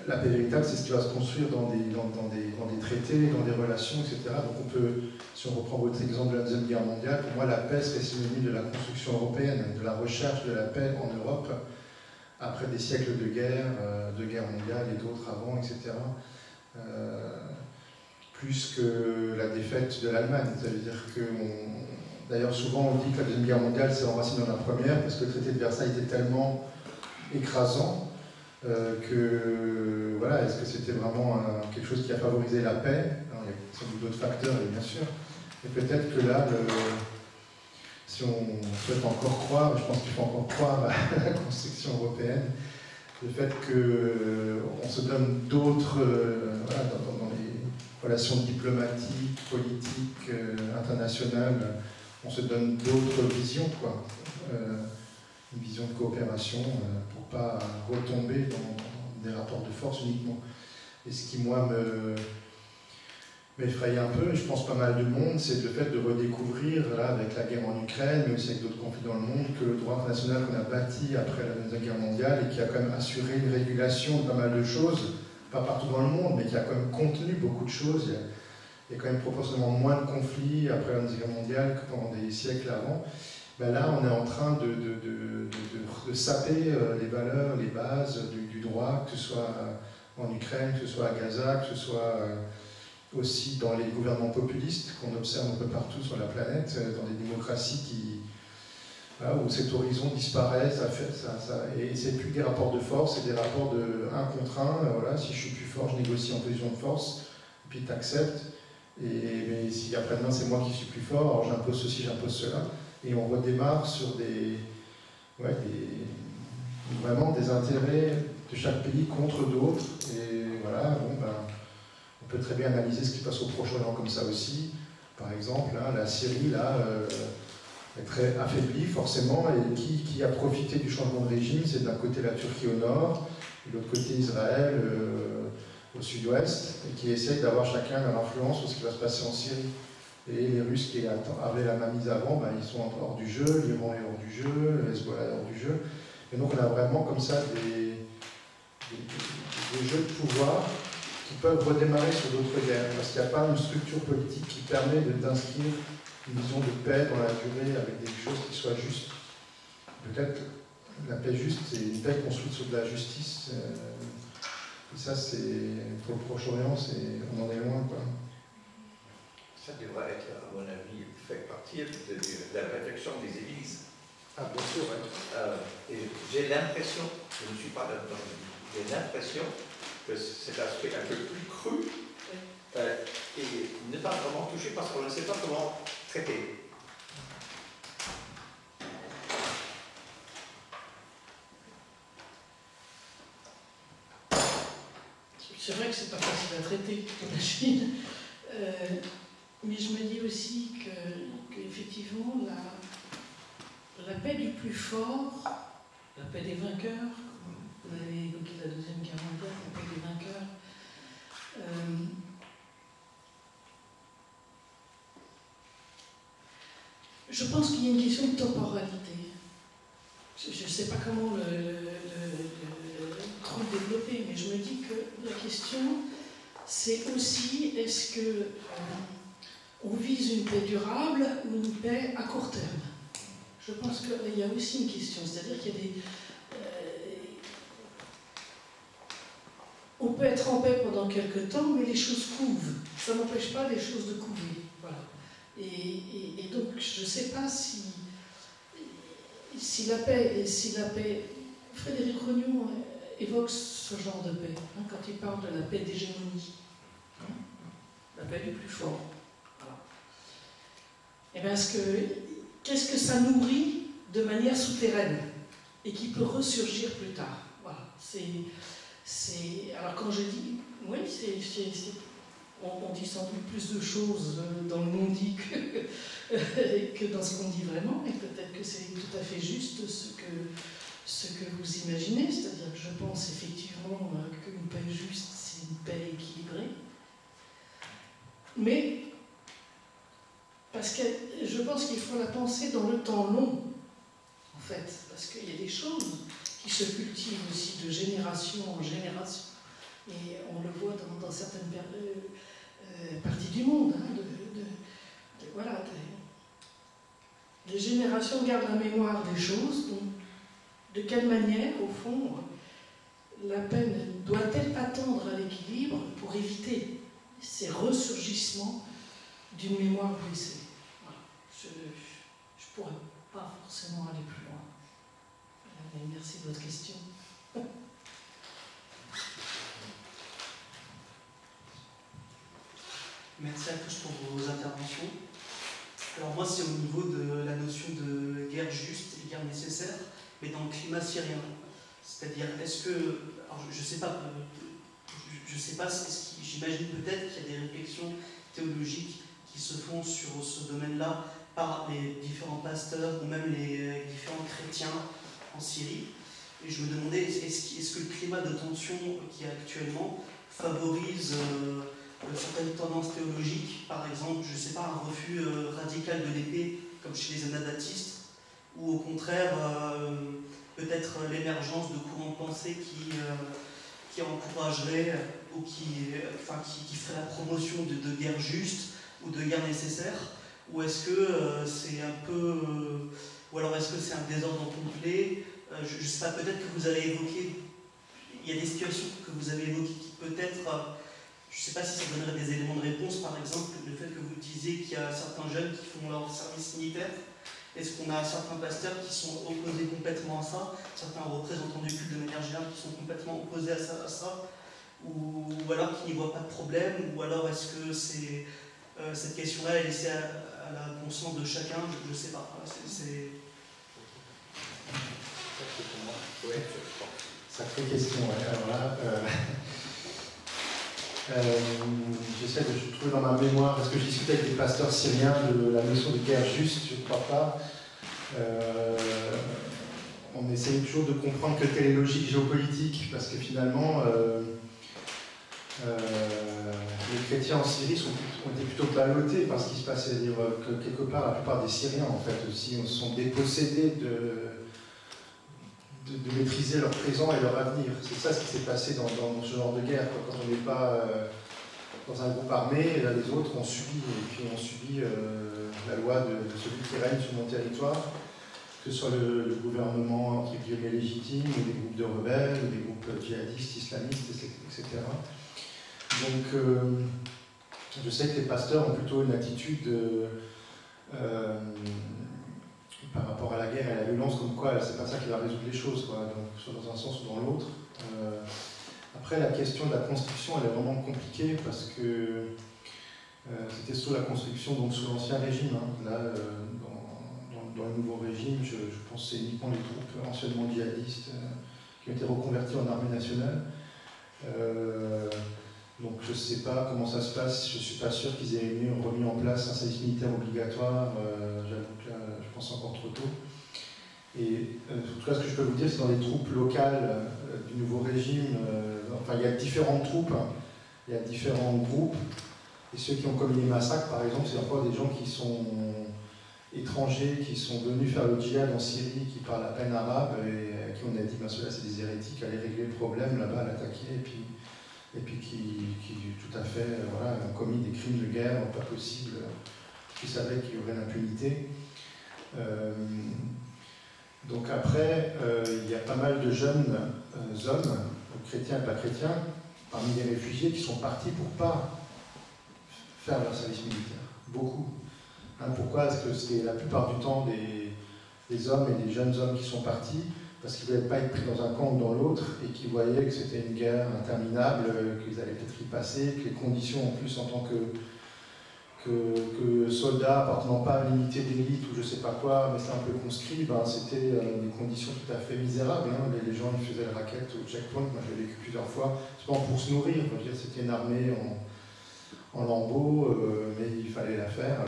la paix véritable c'est ce qui va se construire dans des traités, dans des relations, etc. Donc on peut, si on reprend votre exemple de la Deuxième Guerre mondiale, pour moi la paix serait synonyme de la construction européenne, de la recherche de la paix en Europe, après des siècles de guerre mondiale et d'autres avant, etc. Plus que la défaite de l'Allemagne. Ça veut dire que, d'ailleurs souvent on dit que la Deuxième Guerre mondiale s'est enracinée dans la première, parce que le traité de Versailles était tellement écrasant que, voilà, est-ce que c'était vraiment quelque chose qui a favorisé la paix? Alors, il y a sans doute d'autres facteurs, bien sûr, mais peut-être que là, si on souhaite encore croire, je pense qu'il faut encore croire à la construction européenne, le fait qu'on se donne d'autres, voilà, dans les relations diplomatiques, politiques, internationales, on se donne d'autres visions, quoi. Une vision de coopération pour ne pas retomber dans des rapports de force uniquement. Et ce qui, moi, m'effraie un peu, et je pense pas mal de monde, c'est le fait de redécouvrir, là, avec la guerre en Ukraine, mais aussi avec d'autres conflits dans le monde, que le droit international qu'on a bâti après la Deuxième Guerre mondiale et qui a quand même assuré une régulation de pas mal de choses, pas partout dans le monde, mais qui a quand même contenu beaucoup de choses. Il y a quand même proportionnellement moins de conflits après la Deuxième Guerre mondiale que pendant des siècles avant. Ben là, on est en train de saper les valeurs, les bases du droit, que ce soit en Ukraine, que ce soit à Gaza, que ce soit aussi dans les gouvernements populistes qu'on observe un peu partout sur la planète, dans des démocraties voilà, où cet horizon disparaît, et c'est plus des rapports de force, c'est des rapports de 1 contre 1, voilà, si je suis plus fort, je négocie en position de force, et puis tu acceptes, mais si après-demain c'est moi qui suis plus fort, alors j'impose ceci, j'impose cela, et on redémarre sur vraiment des intérêts de chaque pays contre d'autres, et voilà, bon ben, on peut très bien analyser ce qui passe au Proche-Orient comme ça aussi. Par exemple, hein, la Syrie, là, est très affaiblie, forcément, et qui a profité du changement de régime? C'est d'un côté la Turquie au nord, de l'autre côté Israël au sud-ouest, et qui essaye d'avoir chacun leur influence sur ce qui va se passer en Syrie. Et les Russes qui avaient la mainmise avant, ben, ils sont hors du jeu, l'Iran est hors du jeu, le Hezbollah est hors du jeu. Et donc on a vraiment comme ça des jeux de pouvoir qui peuvent redémarrer sur d'autres guerres, parce qu'il n'y a pas une structure politique qui permet d'inscrire une vision de paix dans la durée avec des choses qui soient justes. Peut-être la paix juste, c'est une paix construite sur de la justice. Et ça, c'est pour le Proche-Orient, on en est loin, quoi. Ça devrait être, à mon avis, fait partie de la réflexion des églises. Ah, bien sûr, oui. Et j'ai l'impression, je ne suis pas là-dedans, j'ai l'impression que cet aspect un peu plus cru et n'est pas vraiment touché parce qu'on ne sait pas comment traiter. C'est vrai que c'est pas facile à traiter, j'imagine. Mais je me dis aussi qu'effectivement, la paix du plus fort, la paix des vainqueurs, vous avez évoqué la Deuxième Guerre mondiale, la paix des vainqueurs, je pense qu'il y a une question de temporalité. Je ne sais pas comment trop le développer, mais je me dis que la question, c'est aussi, est-ce que on vise une paix durable ou une paix à court terme? Je pense qu'il y a aussi une question, c'est-à-dire qu'il y a des... on peut être en paix pendant quelque temps, mais les choses couvent. Ça n'empêche pas les choses de couver. Voilà. Et donc, je ne sais pas si la paix... Frédéric Regnault évoque ce genre de paix, hein, quand il parle de la paix d'hégémonie. Hein, la paix du plus fort. Voilà. Eh bien, qu'est-ce que ça nourrit de manière souterraine et qui peut ressurgir plus tard? Voilà. Alors quand je dis, oui, on dit sans doute plus de choses dans le non-dit que dans ce qu'on dit vraiment, et peut-être que c'est tout à fait juste ce que vous imaginez, c'est-à-dire que je pense effectivement qu'une paix juste, c'est une paix équilibrée, mais parce que je pense qu'il faut la penser dans le temps long, en fait, parce qu'il y a des choses qui se cultivent aussi de génération en génération, et on le voit dans certaines parties du monde, hein, voilà, les générations gardent la mémoire des choses. Donc, de quelle manière, au fond, la peine doit-elle attendre à l'équilibre pour éviter ces ressurgissements d'une mémoire blessée? Voilà. Je ne pourrais pas forcément aller plus loin. Mais merci de votre question. Merci à tous pour vos interventions. Alors moi, c'est au niveau de la notion de guerre juste et guerre nécessaire, mais dans le climat syrien. C'est-à-dire, est-ce que... Alors, je sais pas, j'imagine peut-être qu'il y a des réflexions théologiques qui se font sur ce domaine-là par les différents pasteurs ou même les différents chrétiens en Syrie. Et je me demandais, est-ce que le climat de tension qui est actuellement favorise certaines tendances théologiques, par exemple, je ne sais pas, un refus radical de l'épée, comme chez les anabaptistes, ou au contraire, peut-être l'émergence de courants de pensée qui encourageraient ou qui ferait la promotion de guerre juste ou de guerre nécessaire, ou est-ce que c'est un peu... ou alors est-ce que c'est un désordre complet? Je ne sais pas, peut-être que vous avez évoqué... Il y a des situations que vous avez évoquées qui peut-être... je ne sais pas si ça donnerait des éléments de réponse, par exemple, le fait que vous disiez qu'il y a certains jeunes qui font leur service militaire. Est-ce qu'on a certains pasteurs qui sont opposés complètement à ça, certains représentants du culte de manière générale qui sont complètement opposés à ça, ou alors qui n'y voient pas de problème, ou alors est-ce que cette question-là est laissée à la conscience de chacun? Je ne sais pas. Sacrée question, ouais. Alors là, j'essaie de trouver dans ma mémoire, parce que je discutais avec des pasteurs syriens de la notion de guerre juste, je ne crois pas. On essaye toujours de comprendre quelle est la logique géopolitique, parce que finalement, les chrétiens en Syrie ont été plutôt ballottés par ce qui se passe. C'est-à-dire que quelque part, la plupart des Syriens, en fait, aussi, sont dépossédés de maîtriser leur présent et leur avenir. C'est ça ce qui s'est passé dans ce genre de guerre. Quand on n'est pas dans un groupe armé, là, les autres ont subi, et puis ont subi la loi de celui qui règne sur mon territoire, que ce soit le gouvernement entre guillemets légitime, ou des groupes de rebelles, ou des groupes djihadistes, islamistes, etc. Donc, je sais que les pasteurs ont plutôt une attitude par rapport à la guerre et à la violence, comme quoi c'est pas ça qui va résoudre les choses, quoi. Donc, soit dans un sens ou dans l'autre. Après, la question de la construction, elle est vraiment compliquée parce que c'était sous la construction, donc sous l'ancien régime. Hein. Là, dans le nouveau régime, je pense que c'est uniquement les troupes anciennement djihadistes qui ont été reconvertis en armée nationale. Donc je ne sais pas comment ça se passe, je ne suis pas sûr qu'ils aient remis en place un service militaire obligatoire, j'avoue que là, je pense encore trop tôt. Et en tout cas, ce que je peux vous dire, c'est dans les troupes locales du nouveau régime, enfin il y a différentes troupes, hein, il y a différents groupes, et ceux qui ont commis les massacres, par exemple, c'est encore des gens qui sont étrangers, qui sont venus faire le djihad en Syrie, qui parlent à peine arabe, et à qui on a dit, ben ceux-là c'est des hérétiques, allez régler le problème là-bas, l'attaquer, et puis qui tout à fait voilà, ont commis des crimes de guerre pas possibles, qui savaient qu'il y aurait l'impunité. Donc après, il y a pas mal de jeunes hommes, chrétiens et pas chrétiens, parmi les réfugiés, qui sont partis pour ne pas faire leur service militaire. Beaucoup. Hein, pourquoi? Parce que c'est la plupart du temps des hommes et des jeunes hommes qui sont partis, parce qu'ils ne voulaient pas être pris dans un camp ou dans l'autre, et qu'ils voyaient que c'était une guerre interminable, qu'ils allaient peut-être y passer, que les conditions en plus en tant que soldats appartenant pas à l'unité d'élite ou je sais pas quoi, mais c'est un peu conscrit, ben, c'était des conditions tout à fait misérables. Hein. Les gens ils faisaient la raquette au checkpoint, moi je l'ai vécu plusieurs fois, souvent pour se nourrir. Je veux dire, c'était une armée en lambeaux, mais il fallait la faire.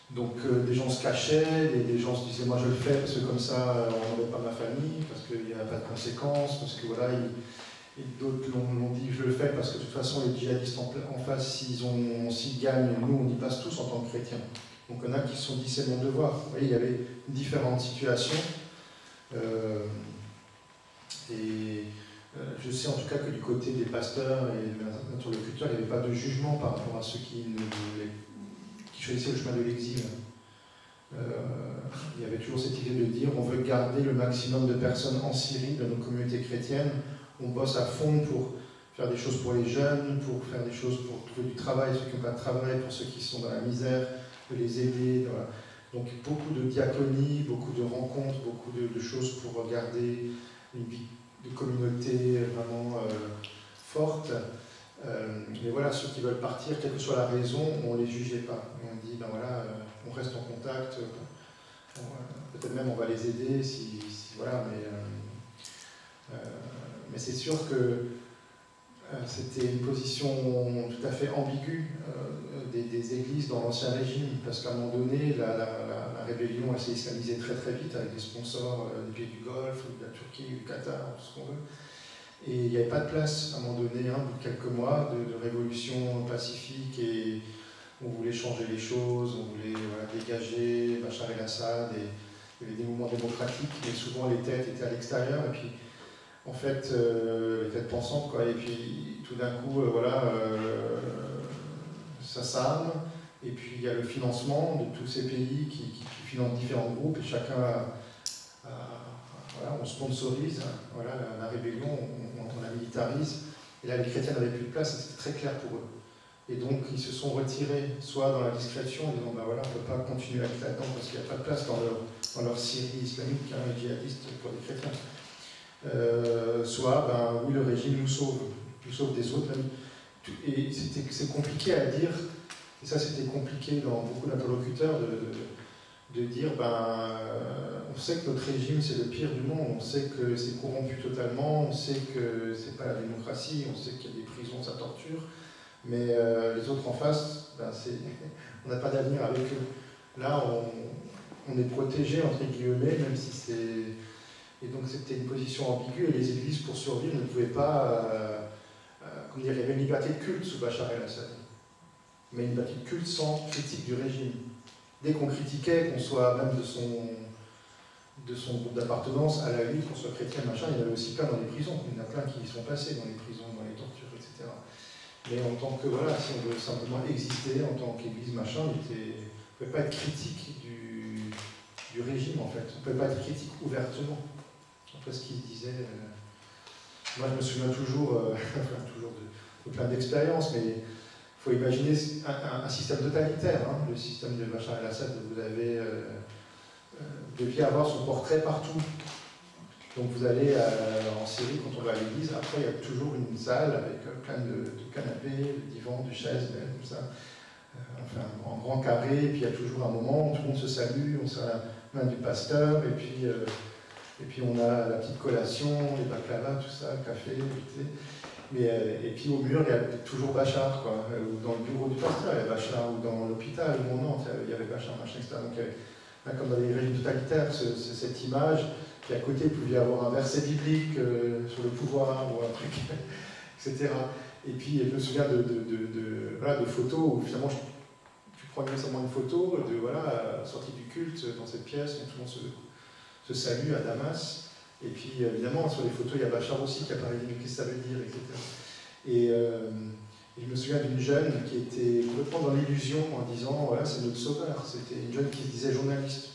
Donc des gens se cachaient, des gens se disaient moi je le fais parce que comme ça on n'embête pas ma famille, parce qu'il n'y a pas de conséquences, parce que voilà. Et d'autres l'ont dit je le fais parce que de toute façon les djihadistes en face, s'ils gagnent, nous on y passe tous en tant que chrétiens. Donc il y en a qui se sont dit c'est mon devoir. Vous voyez, il y avait différentes situations. Je sais en tout cas que du côté des pasteurs et des interlocuteurs, il n'y avait pas de jugement par rapport à ceux qui choisissaient le chemin de l'exil. Il y avait toujours cette idée de dire on veut garder le maximum de personnes en Syrie, dans nos communautés chrétiennes. On bosse à fond pour faire des choses pour les jeunes, pour faire des choses pour trouver du travail, ceux qui n'ont pas de travail, pour ceux qui sont dans la misère, de les aider. Voilà. Donc beaucoup de diaconie, beaucoup de rencontres, beaucoup de choses pour garder une vie de communauté vraiment forte. Mais voilà, ceux qui veulent partir, quelle que soit la raison, on ne les jugeait pas. On dit, ben voilà, on reste en contact, peut-être même on va les aider, voilà, mais c'est sûr que c'était une position tout à fait ambiguë des églises dans l'Ancien Régime, parce qu'à un moment donné, la rébellion s'est islamisée très très vite avec des sponsors des pays du Golfe, de la Turquie, du Qatar, tout ce qu'on veut. Et il n'y avait pas de place, à un moment donné, au bout de quelques mois de révolution pacifique, et on voulait changer les choses, on voulait dégager Bachar el-Assad, et il y avait des mouvements démocratiques, mais souvent les têtes étaient à l'extérieur, et puis en fait, les têtes pensantes, quoi, et puis tout d'un coup, ça s'arme, et puis il y a le financement de tous ces pays qui financent différents groupes, et chacun voilà, on sponsorise, voilà, la rébellion, on la militarise, et là les chrétiens n'avaient plus de place, c'était très clair pour eux. Et donc ils se sont retirés, soit dans la discrétion, en disant ben voilà, on ne peut pas continuer avec là-dedans parce qu'il n'y a pas de place dans leur Syrie islamique, hein, les djihadistes pour les chrétiens. Soit ben oui, le régime nous sauve des autres. Et c'est compliqué à dire, et ça c'était compliqué dans beaucoup d'interlocuteurs de dire ben on sait que notre régime c'est le pire du monde, on sait que c'est corrompu totalement, on sait que c'est pas la démocratie, on sait qu'il y a des prisons, ça torture, mais les autres en face, ben, on n'a pas d'avenir avec eux. Là on est protégé entre guillemets, même si c'est... Et donc c'était une position ambiguë, et les églises pour survivre ne pouvaient pas... comment dire, il y avait une liberté de culte sous Bachar el-Assad, mais une liberté de culte sans critique du régime. Dès qu'on critiquait, qu'on soit même de son groupe d'appartenance, à la lutte, qu'on soit chrétien, machin, il y en avait aussi plein dans les prisons. Il y en a plein qui sont passés dans les prisons, dans les tortures, etc. Mais en tant que, voilà, si on veut simplement exister en tant qu'église, machin, on ne pouvait pas être critique du régime, en fait. On ne pouvait pas être critique ouvertement. Après ce qu'il disait... Moi, je me souviens toujours, de plein d'expériences, mais il faut imaginer un système totalitaire, hein, le système de Bachar el-Assad. Vous deviez avoir son portrait partout. Donc vous allez en Syrie, quand on va à l'église, après il y a toujours une salle avec plein de canapés, de divans, de chaises, tout ça. Enfin, en grand carré, et puis il y a toujours un moment où tout le monde se salue, on se la main du pasteur, et puis on a la petite collation, les baklava, tout ça, le café, le thé. Et puis au mur, il y a toujours Bachar, quoi. Ou dans le bureau du pasteur, il y a Bachar, ou dans l'hôpital où on entre, il y avait Bachar, machin, etc. Donc, comme dans les régimes totalitaires, cette image, puis à côté, il pouvait y avoir un verset biblique sur le pouvoir, ou un truc, etc. Et puis, je me souviens de photos où finalement, tu prenais seulement une photo de la sortie du culte dans cette pièce, où tout le monde se salue à Damas. Et puis, évidemment, sur les photos, il y a Bachar aussi qui apparaît, qu'est-ce que ça veut dire, etc. Et je me souviens d'une jeune qui était complètement dans l'illusion en disant, voilà, c'est notre sauveur. C'était une jeune qui se disait journaliste,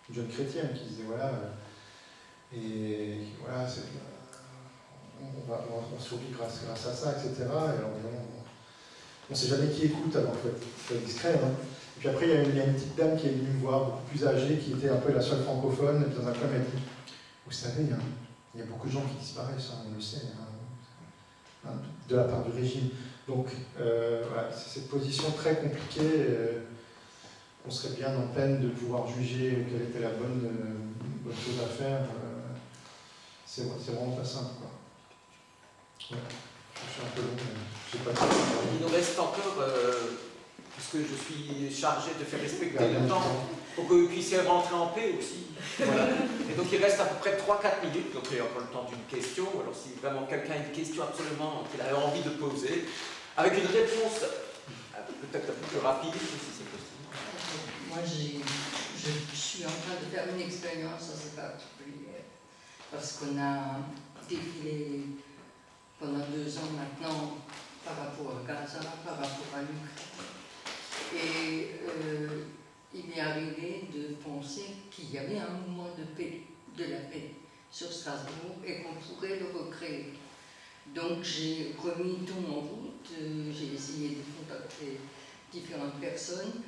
une jeune chrétienne qui disait, voilà, on survit grâce à ça, etc. Et alors, on ne sait jamais qui écoute, alors il faut être discret. Hein. Et puis après, il y a une petite dame qui est venue me voir, beaucoup plus âgée, qui était un peu la seule francophone, et dans un coin, elle m'a dit, vous savez, il y a beaucoup de gens qui disparaissent, on le sait, de la part du régime. Donc, voilà, c'est cette position très compliquée. On serait bien en peine de pouvoir juger quelle était la bonne chose à faire. C'est vraiment pas simple, quoi. Ouais. Je suis un peu long, mais je sais pas trop. Il nous reste encore, puisque je suis chargé de faire respecter le temps, pour que vous puissiez rentrer en paix aussi. Voilà. Et donc il reste à peu près 3-4 minutes, donc il y a encore le temps d'une question. Alors si vraiment quelqu'un a une question absolument qu'il a envie de poser, avec une réponse peut-être un peu plus rapide, si c'est possible. Moi, je suis en train de faire une expérience assez particulière, parce qu'on a défilé pendant 2 ans maintenant par rapport à Gaza, par rapport à l'Ukraine. Et il m'est arrivé de penser qu'il y avait un mouvement de paix, de la paix sur Strasbourg et qu'on pourrait le recréer. Donc j'ai remis tout en route, j'ai essayé de contacter différentes personnes,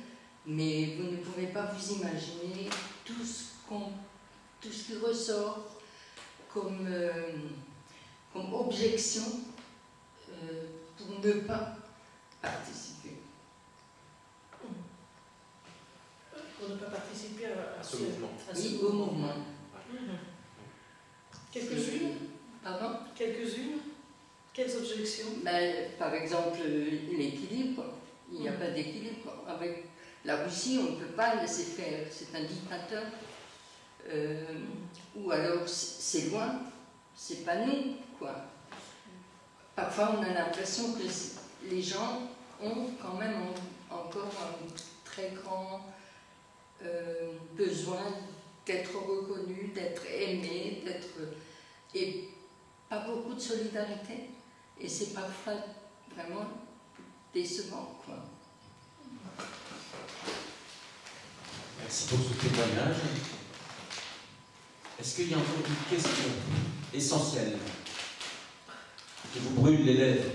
mais vous ne pouvez pas vous imaginer tout ce qui ressort comme objection pour ne pas participer. Pour ne pas participer à ce mouvement. Oui, au mouvement. Quelques-unes? Pardon? Quelques-unes? Quelles objections? Ben, par exemple, l'équilibre. Il n'y a pas d'équilibre. Avec la Russie, on ne peut pas laisser faire. C'est un dictateur. Ou alors, c'est loin. C'est pas nous, quoi. Parfois, on a l'impression que les gens ont quand même encore un très grand besoin d'être reconnus, d'être aimés, et pas beaucoup de solidarité. Et c'est parfois vraiment décevant, quoi. Merci pour ce témoignage. Est-ce qu'il y a encore une question essentielle qui vous brûle les lèvres?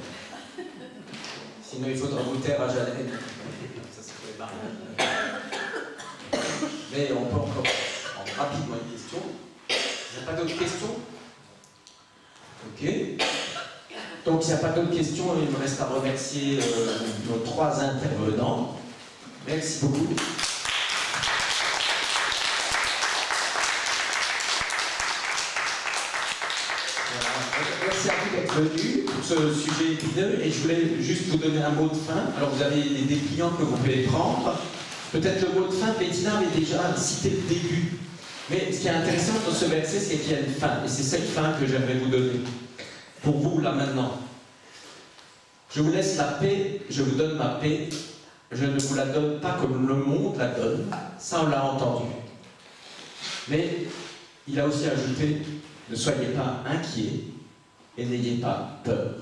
Sinon, il faudra vous taire à jamais. Ça serait marrant. Mais on peut encore prendre rapidement une question. Il n'y a pas d'autres questions? Ok. Donc, s'il n'y a pas d'autres questions, il me reste à remercier nos 3 intervenants. Merci beaucoup. Merci à vous d'être venus pour ce sujet épineux et je voulais juste vous donner un mot de fin. Alors vous avez des dépliants que vous pouvez prendre. Peut-être le mot de fin, Bettina avait déjà cité le début. Mais ce qui est intéressant dans ce verset, c'est qu'il y a une fin. Et c'est cette fin que j'aimerais vous donner. Pour vous, là maintenant. Je vous laisse la paix, je vous donne ma paix. Je ne vous la donne pas comme le monde la donne. Ça, on l'a entendu. Mais il a aussi ajouté, ne soyez pas inquiets et n'ayez pas peur.